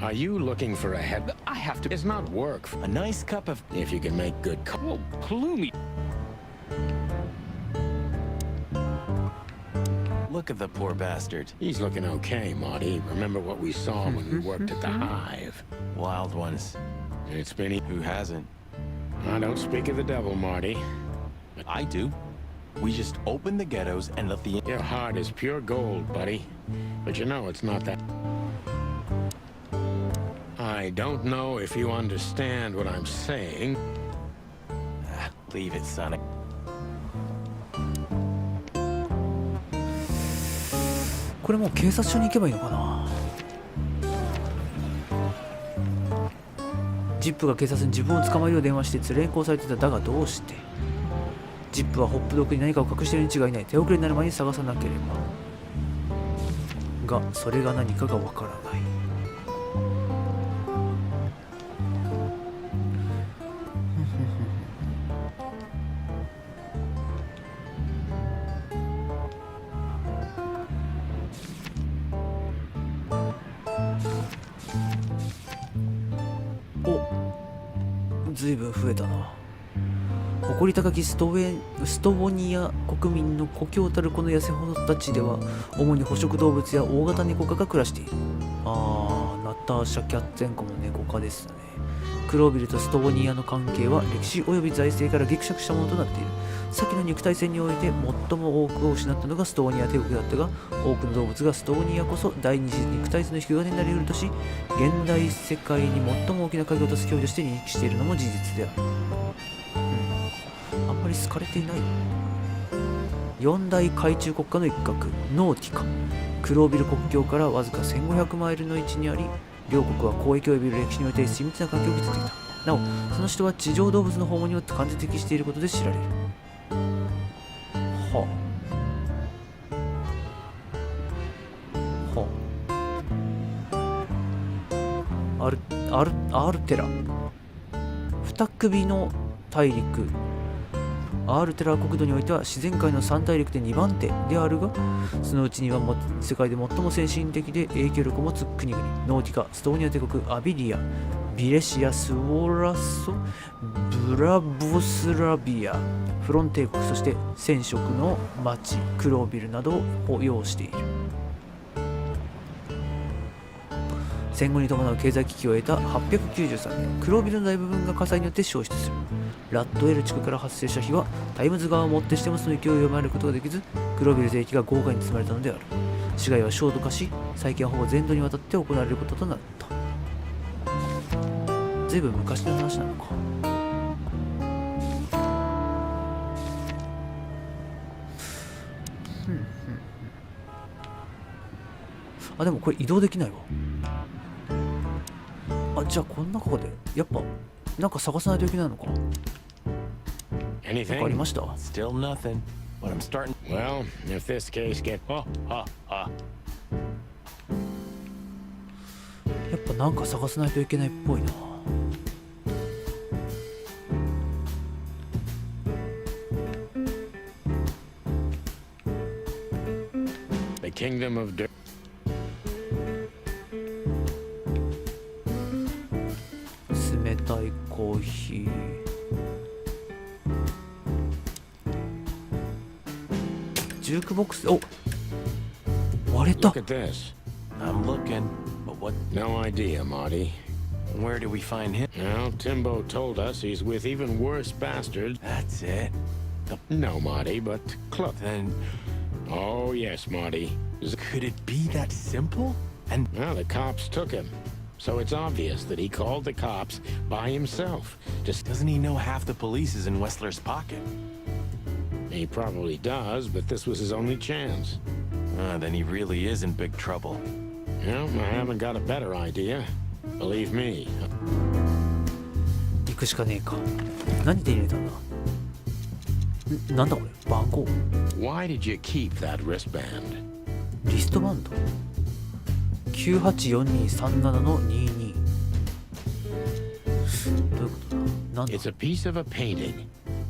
Are you looking for a head? I have to... It's not work. A nice cup of... If you can make good... Whoa, Plumie. Look at the poor bastard. He's looking okay, Marty. Remember what we saw when we worked at the hive. Wild ones. It's been... Who hasn't? I don't speak of the devil, Marty. I do. We just open the ghettos and let the... Your heart is pure gold, buddy. But you know it's not that... I don't know if you understand what I'm saying. Leave it, Sonic. これもう警察署に行けばいいのかな。ジップが警察に自分を捕まえるよう電話して連行されてた。だがどうして。ジップはホップドッグに何かを隠しているに違いない。手遅れになる前に探さなければ。がそれが何かがわからない。ずいぶん増えたな。誇り高きストボニア国民の故郷たるこの痩せ細った地では主に捕食動物や大型猫科が暮らしている。ナターシャ・キャッツェンコも猫科ですね。クロービルとストーニアの関係は歴史及び財政からぎくしゃくしたものとなっている。先の肉体戦において最も多くを失ったのがストーニア帝国だったが、多くの動物がストーニアこそ第二次肉体戦の引き金になり得るとし、現代世界に最も大きな影を落とす脅威として認識しているのも事実である。あんまり好かれていない。四大海中国家の一角、ノーティカ。クロービル国境からわずか1500マイルの位置にあり、両国は交易及び歴史において親密な関係を築いていた。なお、その首都は地上動物の訪問によって完全適していることで知られる。はあ、アルテラ。二首の大陸。アールテラ国土においては自然界の3大陸で2番手であるが、そのうちには世界で最も先進的で影響力を持つ国々、ノーティカ、ストーニア帝国、アビリア、ビレシア、スウォラソ、ブラボスラビア、フロン帝国、そして染色の町クロービルなどを擁している。戦後に伴う経済危機を得た893年、クロービルの大部分が火災によって消失する。ラッドエル地区から発生した火はタイムズ川をもってしてもその勢いを読まれることができず、クロービル全域が豪華に包まれたのである。市街は焦土化し、再建はほぼ全土にわたって行われることとなった。ずいぶん昔の話なのか。あ、でもこれ移動できないわ。あ、じゃあこの中でやっぱなんか探さないといけないのか。なんかありました？ Still nothing. But I'm starting. Well, if this case gets... やっぱなんか探さないといけないっぽいな。The Kingdom of Dirt. 冷たいコーヒー。ジュークボックス、お、割れた。 Look at this. I'm looking, but what? No idea, Marty. Where do we find him? Well, Timbo told us he's with even worse bastards. That's it. No, Marty, but close. Then Oh, yes, Marty. could it be that simple? And Well, the cops took him. So it's obvious that he called the cops by himself. Just doesn't he know half the police is in Wessler's pocket? He probably does, but this was his only chance. Then he really is in big trouble. Well, I haven't got a better idea. Believe me. 行くしかねえか。何手に入れたんだ。なんだこれ、番号。 Why did you keep that wristband? リストバンド。984237-22。どういうことだ。なんだ。 It's a piece of a painting.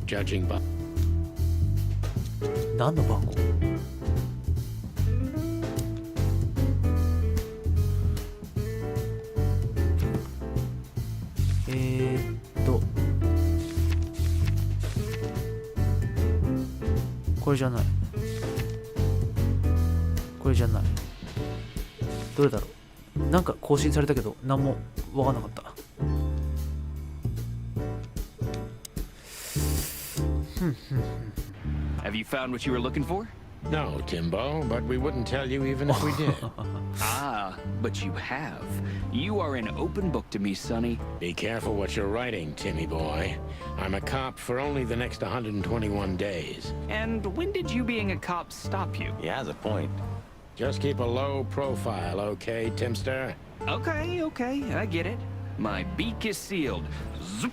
Judging by... 何の番号。これじゃない。これじゃない。どれだろう。なんか更新されたけど何も分かんなかった。Have you found what you were looking for? No, Timbo, but we wouldn't tell you even if we did. Ah, but you have. You are an open book to me, Sonny. Be careful what you're writing, Timmy boy. I'm a cop for only the next 121 days. And when did you being a cop stop you? He has a point. Just keep a low profile, okay, Timster? Okay, I get it. My beak is sealed. Zoop.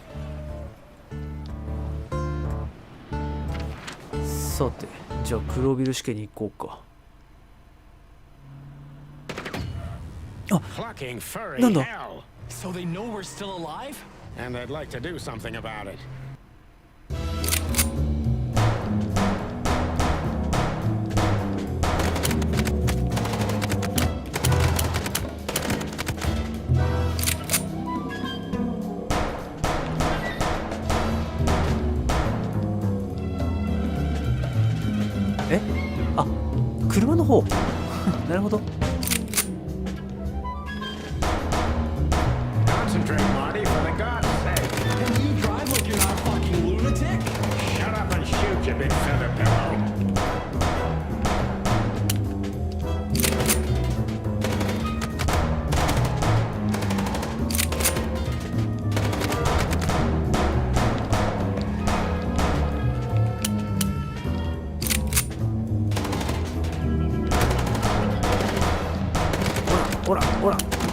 さて、じゃあ黒ビル試験に行こうか。 Clucking furry No, no. hell! So they know we're still alive? And I'd like to do something about it. Eh? あ、車の方。なるほど。 Concentrate, Marty, for the God's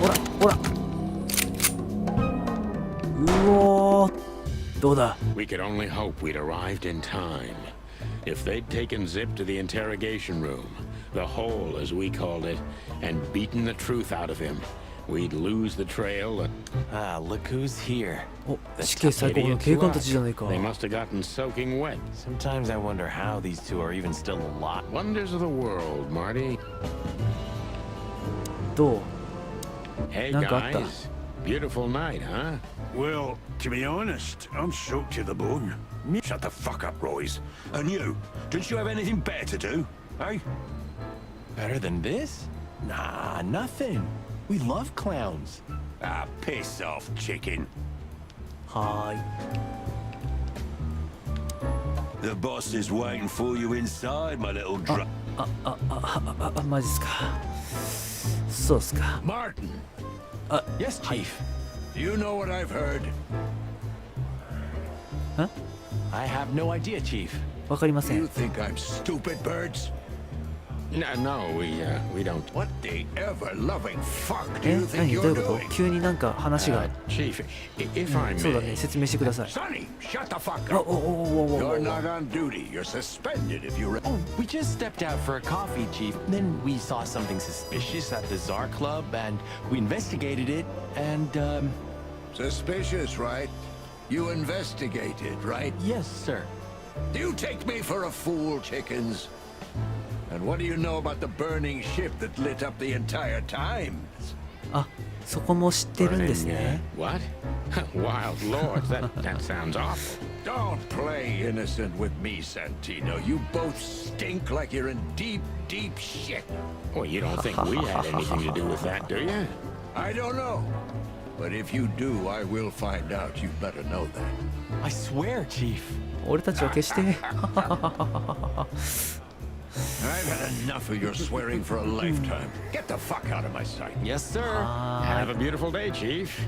ほらほら、うおー、どうだ。 We could only hope we'd arrived in time. If they'd taken Zip to the interrogation room, the hole as we called it, and beaten the truth out of him, we'd lose the trail and... Ah, look who's here. お、死刑最高の警官たちじゃないか。 They must have gotten soaking wet. Sometimes I wonder how these two are even still alive. Wonders of the world, Marty. どう？ Hey なんかあった？ guys, beautiful night, huh? Well, to be honest, I'm shocked to the bone. Shut the fuck up, Royce. And you, didn't you have anything better to do, eh? Better than this? Nah, nothing. We love clowns. Ah, piss off, chicken. はーい。 The boss is waiting for you inside, my little dr... マジっすか。そうっすか。 Martin, Yes, Chief. you know what I've heard? I have no idea, Chief. わかりませ You ん。 think I'm stupid, birds? No, we don't. What the ever-loving fuck do え、 you think 何どうい you're うこと？ doing? 急になんか話が。 Chief, if I そうだ may. ね、説明してください。 Sonny, shut the fuck あ、 up. おおおおお You're お。 not on duty. You're suspended if you... Oh, we just stepped out for a coffee, Chief. Then we saw something suspicious at the Czar Club, and we investigated it, and, Suspicious, right? You investigated, right? yes, sir. Do you take me for a fool, chickens? And what do you know about the burning ship that lit up the entire Times? あ、そこも知ってるんですね。 What? Wild lords, that sounds awful. Don't play innocent with me, Santino. You both stink like you're in deep, deep shit. Well, you don't think we had anything to do with that, do you? I don't know. But if you do, I will find out. You better know that. I swear, Chief. 俺たちは決して。 I've had enough of your swearing for a lifetime. Get the fuck out of my sight. Yes, sir. Have a beautiful day, Chief.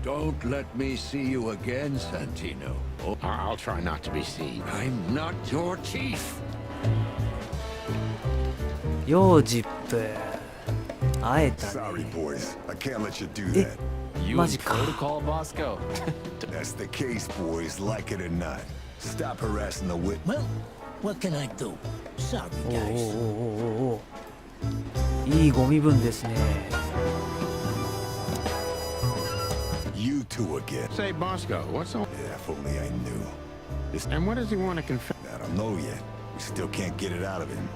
Don't let me see you again, Santino. Oh, I'll try not to be seen. I'm not your chief. ようジップ。会えたね。 Sorry, boys. I can't let you do え that. You and Magic. Protocol Bosco. That's the case, boys. Like it or not. Stop harassing the wit. Well, what can I do? Sorry, おお guys. おおおお。いいゴミ分ですね。 You two again. Say, Bosco, what's all... Yeah, if only I knew. And what does he want to confess? I don't know yet. We still can't get it out of him.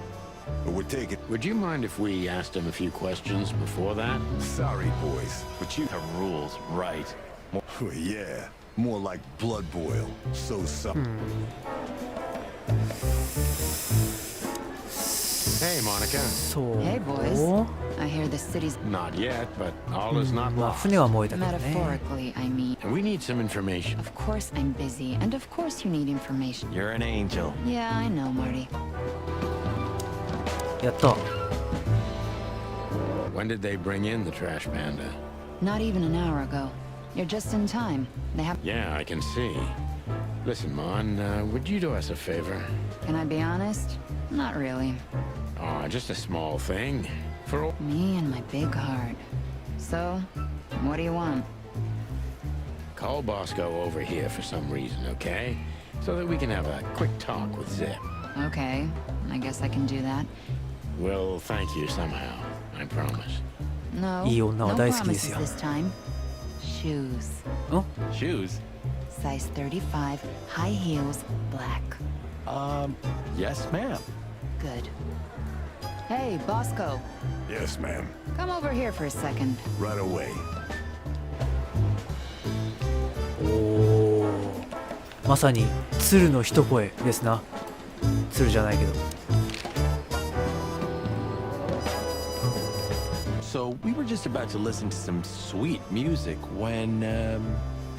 But we're taking... Would you mind if we asked him a few questions before that? Sorry, boys. But you... The rules, right. Well, yeah. More like blood boil. So something. Hey, Monica. そう。 Hey, boys. I hear the city's Not yet, but all is not まあ lost. 船は燃えたけどね。 metaphorically, I mean. We need some information. Of course I'm busy, and of course you need information. You're an angel. Yeah, I know, Marty. やった。 When did they bring in the trash panda? Not even an hour ago. You're just in time. They have... Yeah, I can see. Listen, Mon, would you do us a favor? Can I be honest? Not really. Oh, just a small thing. For all... Me and my big heart. So, what do you want? Call Bosco over here for some reason, okay? So that we can have a quick talk with Zip. Okay, I guess I can do that. We'll thank you somehow, I promise. No, いい女は no 大好きです promises よ。 this time. Shoes. お Shoes? Size 35, high heels, black. Yes, ma'am. Good. Hey, Bosco. Yes, ma'am. Come over here for a second. Right away. おお。まさに鶴の一声ですな。鶴じゃないけど。 So we were just about to listen to some sweet music when,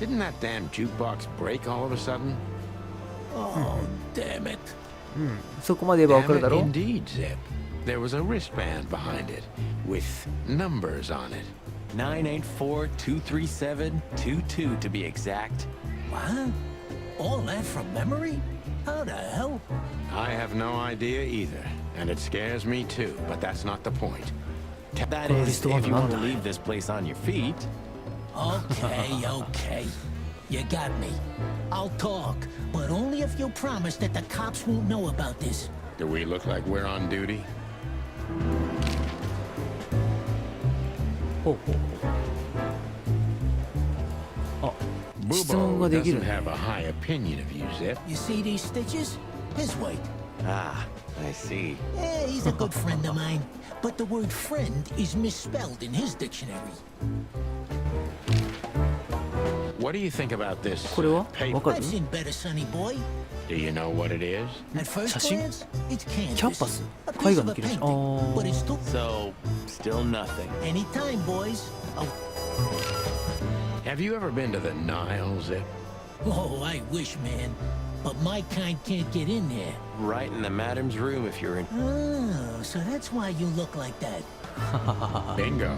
Didn't that damn jukebox break all of a sudden? Oh, damn it. そこまで言えばわか Damn るだ it, ろ。 indeed, Zip. There was a wristband behind it, with numbers on it. 984-237-22 to be exact. What? All that from memory? How the hell? I have no idea either, and it scares me too, but that's not the point. That このリ is, ストバン if ド you なん want だ to leave this place on your feet. Okay, okay. You got me. I'll talk, but only if you promise that the cops won't know about this. Do we look like we're on duty? ほうほうほう。あ、質問 Bubo ができる doesn't ね。 have a high opinion of you, Zip. You see these stitches? His weight. Ah, I see. Yeah, he's a good friend of mine. But the word friend is misspelled in his dictionary. What do you think about this これは paper? わかる I've seen better, sonny boy. Do you know what it is? At first 写真 glance, it's canvas. キャンパス A piece 絵画 of の a 切れ端。あ painting. But ー it's too... So, still nothing. Anytime, boys. Oh, Have you ever been to the Nile, Zip? oh, I wish, man. But my kind can't get in there. Right in the madam's room if you're in. Oh, so that's why you look like that. Bingo.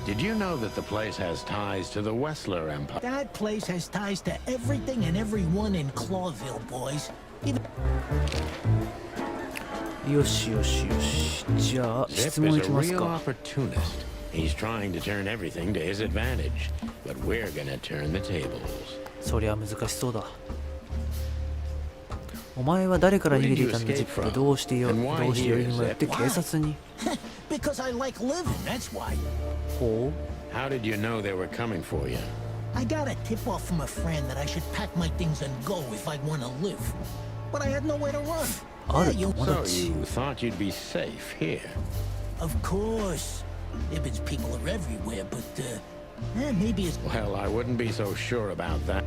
Did you know that the place has ties to the Wessler Empire? That place has ties to everything and everyone in Clawville, boys. Even よしよしよし。じゃあ Zip 質問い is き a ます real か。 opportunist. He's trying to turn everything to his advantage, but we're gonna turn the tables. そりゃ難しそうだ。お前は誰から逃げていたんだ、ジップ。どうしてよりにもやって警察に。 because I like living, that's why. ほ How did you know they were coming for you? I got a tip-off from a friend that I should pack my things and go if I want to live. But I had nowhere to run. ある Yeah, you... 友 So 達。 you thought you'd be safe here. Of course. Ibben's people are everywhere, but, maybe it's... Well, I wouldn't be so sure about that.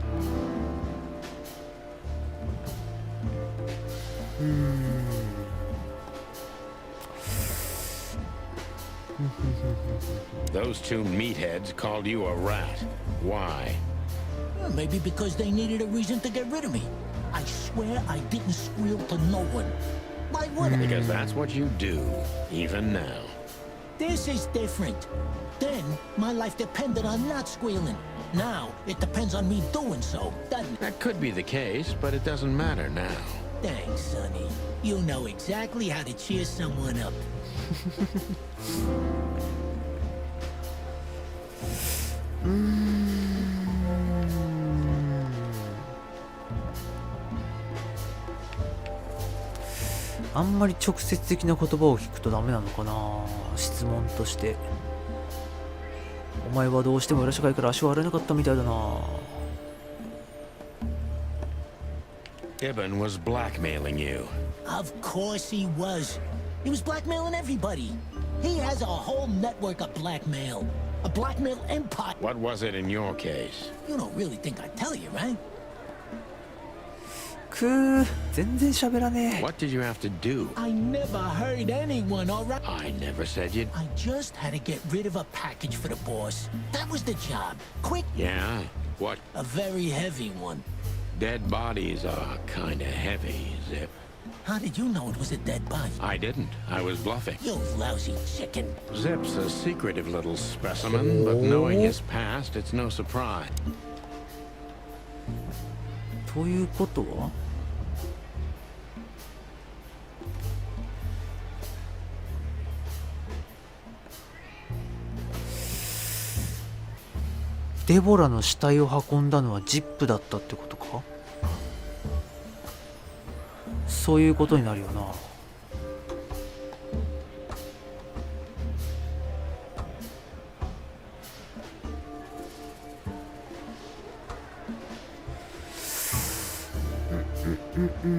Those two meatheads called you a rat. Why? Maybe because they needed a reason to get rid of me. I swear I didn't squeal to no one. Why would I? Because that's what you do, even now. This is different. Then, my life depended on not squealing. Now, it depends on me doing so, doesn't it? That could be the case, but it doesn't matter now. Thanks, Sonny. You know exactly how to cheer someone up. あんまり直接的な言葉を聞くとダメなのかな。質問として。お前はどうしても裏社会から足を洗えなかったみたいだな。 Ibben was blackmailing you. Of course he was. He was blackmailing everybody. He has a whole network of blackmail. A blackmail empire. What was it in your case? You don't really think I'd tell you, right? くー、全然喋らねえ。 What did you have to do? I never hurt anyone, all right? I never said you'd... I just had to get rid of a package for the boss. That was the job. Quick. Yeah? What? A very heavy one. Dead bodies are kinda heavy, Zip. How did you know it was a dead body? I didn't. I was bluffing. You lousy chicken. Zip's a secretive little specimen, but knowing his past, it's no surprise. ということはデボラの死体を運んだのはジップだったってことか。そういうことになるよな。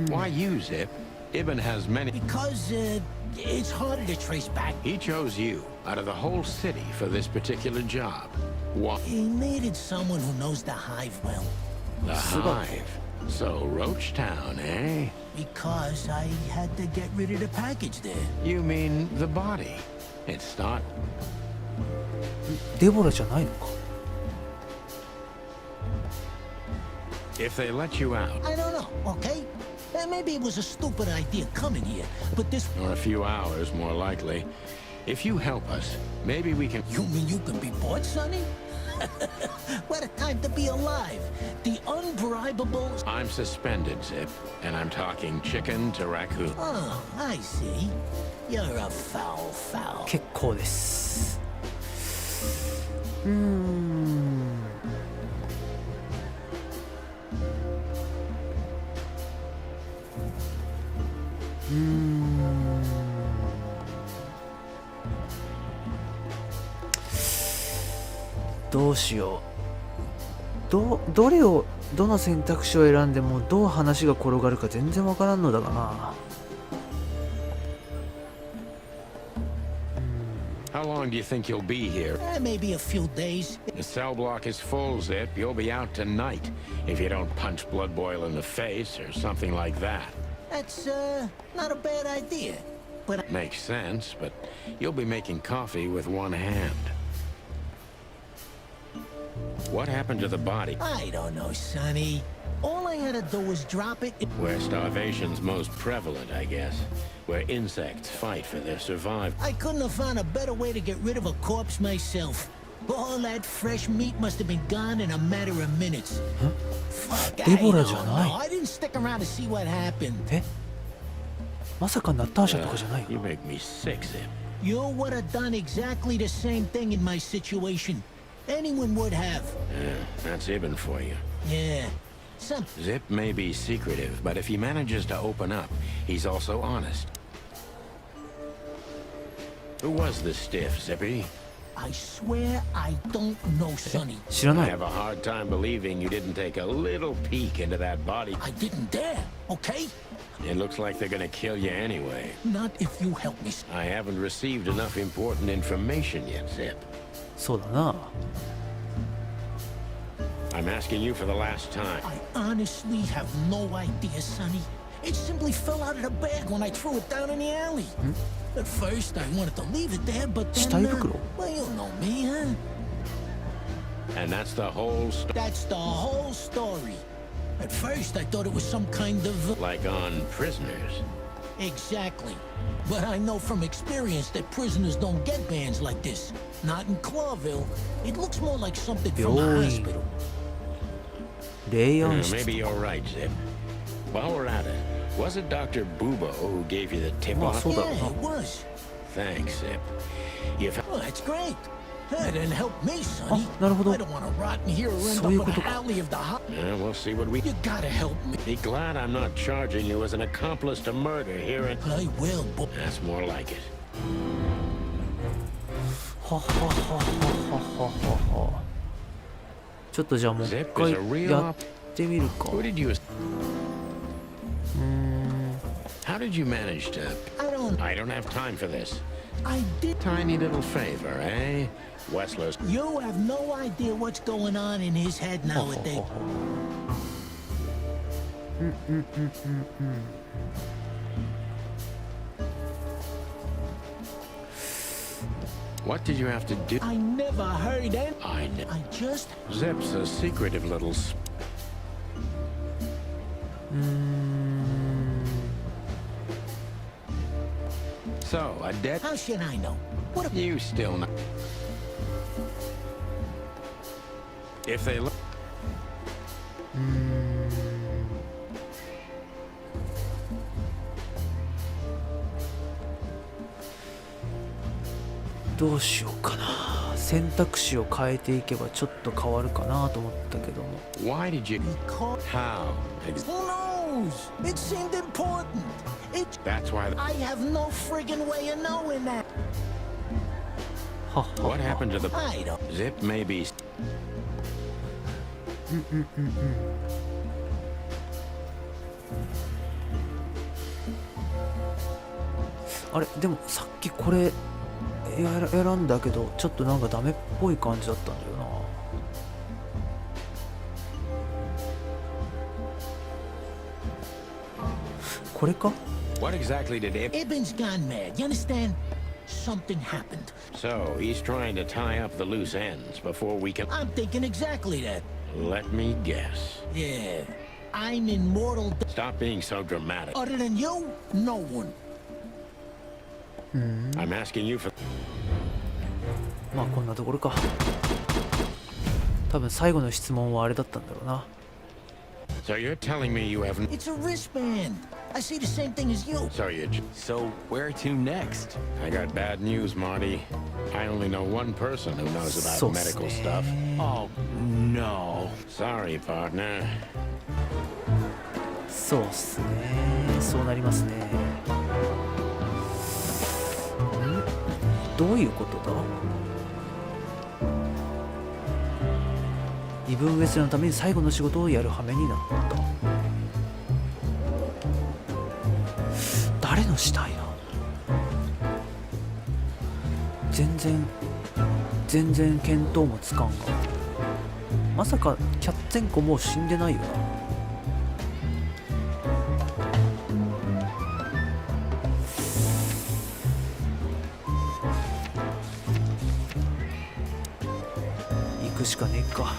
Why you, Zip? Ibben has many... Because, it's harder to trace back. He chose you out of the whole city for this particular job. What? He needed someone who knows the hive well. The Hive. So, Roach Town, eh? Because I had to get rid of the package there. You mean the body? It's not... デボラじゃないのか。 If they let you out, I don't know, okay? Maybe it was a stupid idea coming here, but this... or a few hours, more likely. If you help us, maybe we can... You mean you can be bought, Sonny? What a time to be alive. The unbribable... I'm suspended, Zip, and I'm talking chicken to raccoon. Oh, I see. You're a foul. 結構です。どうしよう。どれを、どの選択肢を選んでもどう話が転がるか全然わからんのだがな。How long do you think you'll be here? Maybe a few days. The cell block is full, Zip. You'll be out tonight if you don't punch Blood Boil in the face or something like that. That's, not a bad idea. But... Makes sense, but you'll be making coffee with one hand. What happened to the body? I don't know, Sonny. All I had to do was drop it... Where starvation's most prevalent, I guess. Where insects fight for their survival. I couldn't have found a better way to get rid of a corpse myself. All that fresh meat must have been gone in a matter of minutes. Huh? Fuck, Deborahじゃない。I didn't stick around to see what happened. え？まさかナターシャとかじゃないよ。You make me sick, Zip. You would have done exactly the same thing in my situation. Anyone would have. Yeah, that's Ibn for you. Yeah. Zip may be secretive, but if he manages to open up, he's also honest. Who was this stiff, Zippy? I swear I don't know, Sonny. I have a hard time believing you didn't take a little peek into that body. I didn't dare, okay? It looks like they're gonna kill you anyway. Not if you help me. I haven't received enough important information yet, Zip. そうだな。I'm asking you for the last time. I honestly have no idea, Sonny. It simply fell out of the bag when I threw it down in the alley. At first, I wanted to leave it there, but then... well, you know me, huh? And that's the whole story? That's the whole story. At first, I thought it was some kind of... like on prisoners. Exactly. But I know from experience that prisoners don't get bans like this. Not in Clawville. It looks more like something from a hospital. Maybe you're right, Zip. While we're at it, was it Dr. Bubo who gave you the tip-off? Yeah, it was. Thanks, Zip. Oh, that's great. That didn't help me, Sonny. I don't want to rot in here or end up in the alley of the hot. Yeah, we'll see what we... You gotta help me. Be glad I'm not charging you as an accomplice to murder here in... I will, but... That's more like it. はははははは。ちょっとじゃあもう一回やってみるか。How did you manage to... I don't have time for this. I did... Tiny little favor, eh? Wessler's... You have no idea what's going on in his head nowadays. What did you have to do? I never heard it. I just... Zip's a secretive little... So, a dead... How should I know? What if... You still know. If they look... どうしようかな。選択肢を変えていけばちょっと変わるかなと思ったけども。Why did you... How? Who knows? It seemed important. That's why... I have no friggin' way of knowing that. What happened to the... I don't... Zip may be... あれでもさっきこれ選んだけどちょっとなんかダメっぽい感じだったんだよな。これか？ What exactly did Ibn's gone mad. You understand? Something happened. So, he's trying to tie up the loose ends before we can... I'm thinking exactly that. Let me guess. Yeah. I'm in mortal... Stop being so dramatic. Other than you, no one. I'm asking you for... まあこんなところか。多分最後の質問はあれだったんだろうな。 So you're telling me you haven't... It's a wristband. I see the same thing as you. So where to next? I got bad news, Marty. I only know one person who knows about medical stuff. Oh, no. Sorry, partner. そうっすね。そうなりますね。どういうことだ？イブン・ウェスラーのために最後の仕事をやる羽目になった。誰の死体だ？全然見当もつかんが。まさかキャッツェンコもう死んでないよな。行くしかねえか。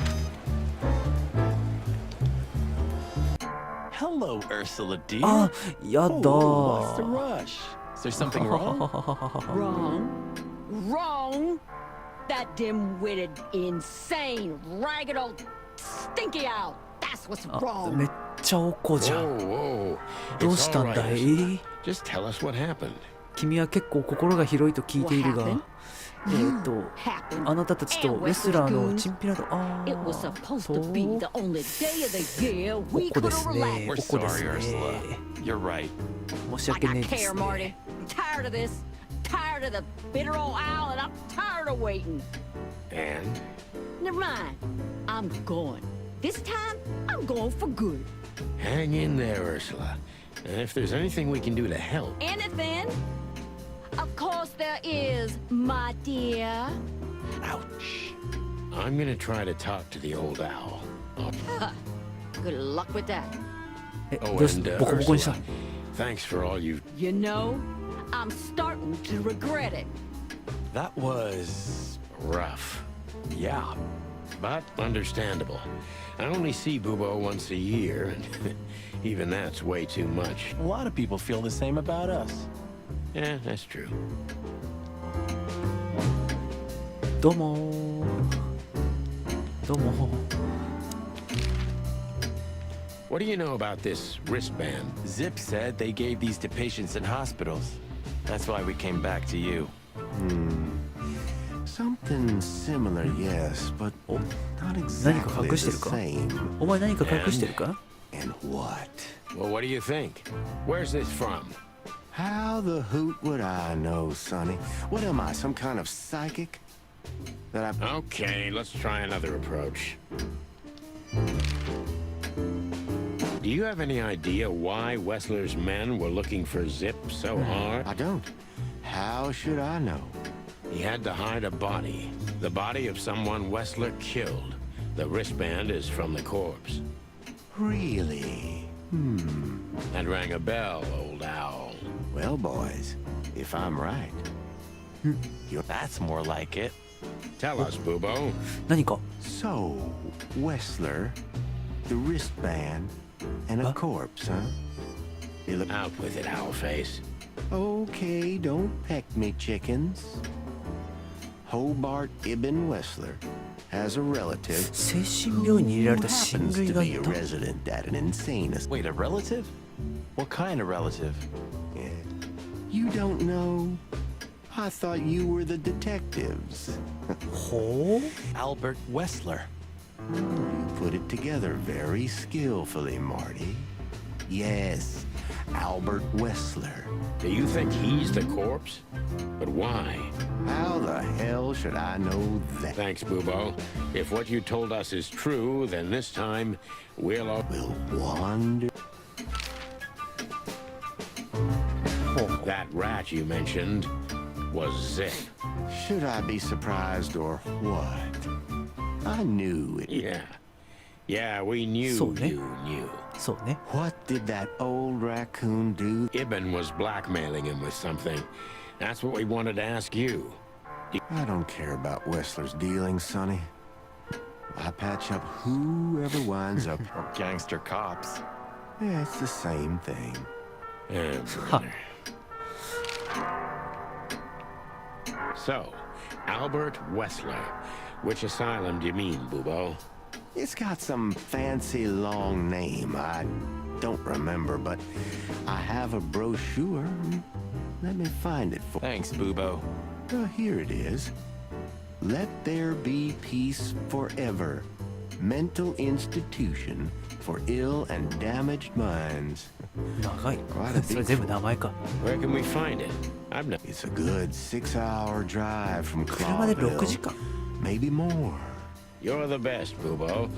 Hello, Ursula, dear. あ、やだー。 What's the rush? Is there something wrong? Wrong? That dim-witted, insane, ragged old stinky owl. That's what's あ、 wrong. めっちゃおこじゃん。 Whoa. どう It's したん all だ right, い？ Just tell us what happened. 君は結構心が広いと聞いているが、あなたたちとウェスラーのチンピラと、あIt was あ、 supposed そ to be う。 the only day of the year お we こ could で have すね。 relaxed. お We're こです sorry, ね。 Ursula. You're right. 申し I 訳ねえ got です care, ね。 Marty. I'm tired of this. Tired of the bitter old owl, and I'm tired of waiting. And? Never mind. I'm going. This time, I'm going for good. Hang in there, Ursula. And if there's anything we can do to help... Anything? Of course there is, my dear. Ouch. I'm gonna try to talk to the old owl. Good luck with that. え、 Oh, どうし and ボコボコにした。 Ursula, thanks for all you've... You know, I'm starting to regret it. That was... rough. yeah. But understandable. I only see Bubo once a year, and even that's way too much. A lot of people feel the same about us. Yeah, that's true. どうもー。どうも。 What do you know about this wristband? Zip said they gave these to patients in hospitals. That's why we came back to you. Something similar, yes, but not 何か exactly 隠して the るか？ same. お前何か隠してるか？ And what? Well, what do you think? Where's this from? How the hoot would I know, Sonny? What am I, some kind of psychic? That I... Okay, let's try another approach. Do you have any idea why Wessler's men were looking for Zip so hard? I don't. How should I know? He had to hide a body. The body of someone Wessler killed. The wristband is from the corpse. Really? That rang a bell, old owl. Well, boys, if I'm right... That's more like it. Tell us, Bubo. 何か？ So, Wessler, the wristband, and a corpse, huh? Out with it, Owlface. Okay, don't peck me, chickens. Hobart Ibn Wessler has a relative 精神病院に入れられ who た親 happens 類 to が be い a た。 resident at an insane asylum. Wait, a relative? What kind of relative? Yeah. You don't know? I thought you were the detectives. ほう？ Albert Wessler. You put it together very skillfully, Marty. Yes, Albert Wessler. Do you think he's the corpse? But why? How the hell should I know that? Thanks, Bubo. If what you told us is true, then this time we'll wander. That rat you mentioned was Zip. Should I be surprised or what? I knew it. Yeah, we knew So, ne? you knew. そうね。 What did that old raccoon do? Ibn was blackmailing him with something. That's what we wanted to ask you. I don't care about Wessler's dealings, Sonny. I patch up whoever winds up. Or gangster cops. Yeah, it's the same thing. Brother. So, Albert Wessler. Which asylum do you mean, Bubo? It's got some fancy long name. I don't remember, but I have a brochure. Let me find it for Thanks, Bubo. Here it is. Let there be peace forever. Mental institution for ill and damaged minds. 長い。それ全部名前か。 Where can we find it? I've no... It's a good 6-hour drive from 車で6時 Clawville. 間。 Maybe more. You're the best, Bubo.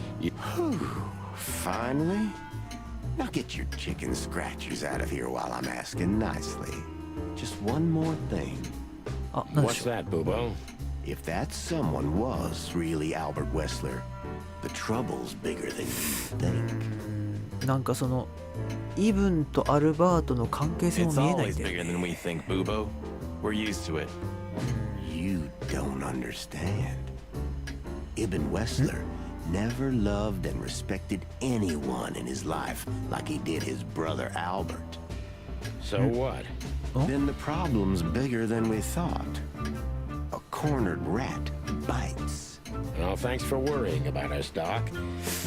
Finally? Now get your chicken scratchers out of here while I'm asking nicely. Just one more thing. あ、なんで What's しょう。 that, Bubo? If that someone was really Albert Wessler, the trouble's bigger than you think. なんかそのイブンとアルバートの関係性も It's 見えないん always だ bigger よ than ね。 we think, Bubo. We're used to it. You don't understand. Ibn Wessler never loved and respected anyone in his life like he did his brother Albert. So what? Then the problem's bigger than we thought. A cornered rat bites. Well, thanks for worrying about us, Doc.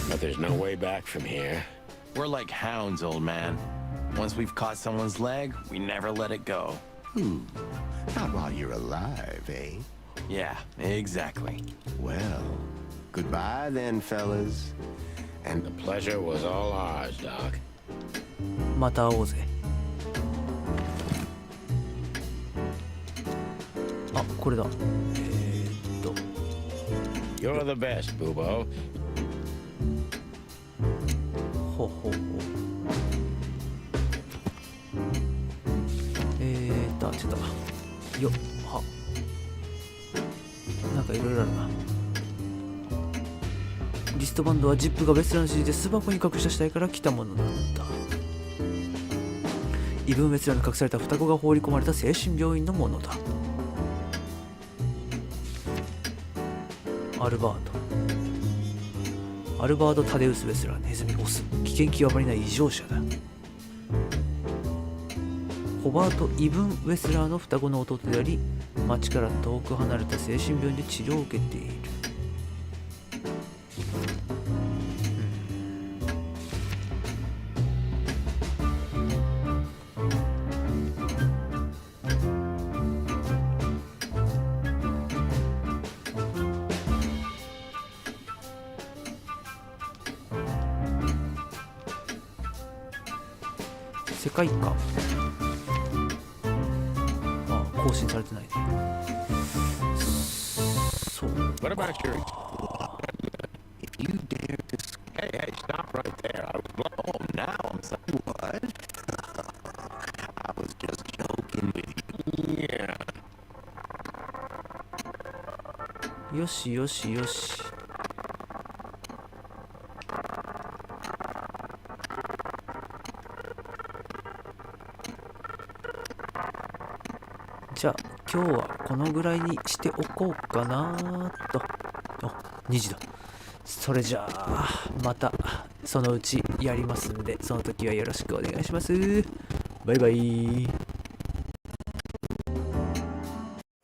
But there's no way back from here. We're like hounds, old man. Once we've caught someone's leg, we never let it go. Not while you're alive, eh? Yeah, exactly. Well, goodbye then, fellas. And the pleasure was all ours, Doc. また会おうぜ。あ、これだ。You're the best, Bubo. ほうほうほう。あ、ちょっと。よっ、は。なんかいろいろあるな。リストバンドはジップが別の指示で巣箱に隠した死体から来たものだった。異分別らの隠された双子が放り込まれた精神病院のものだ。アルバート・タデウス・ウェスラー、ネズミ・オス、危険極まりない異常者だ。ホバート・イブン・ウェスラーの双子の弟であり、町から遠く離れた精神病院で治療を受けている。世界観、あ、更新されてないね。そう。 What about your... If you dare to... Hey, stop right there. I was... Oh, now I'm sorry. What? I was just joking with you. Yeah. よしよしよし。じゃあ今日はこのぐらいにしておこうかなと。あ、2時だ。それじゃあまたそのうちやりますんで、その時はよろしくお願いします。バイバイ。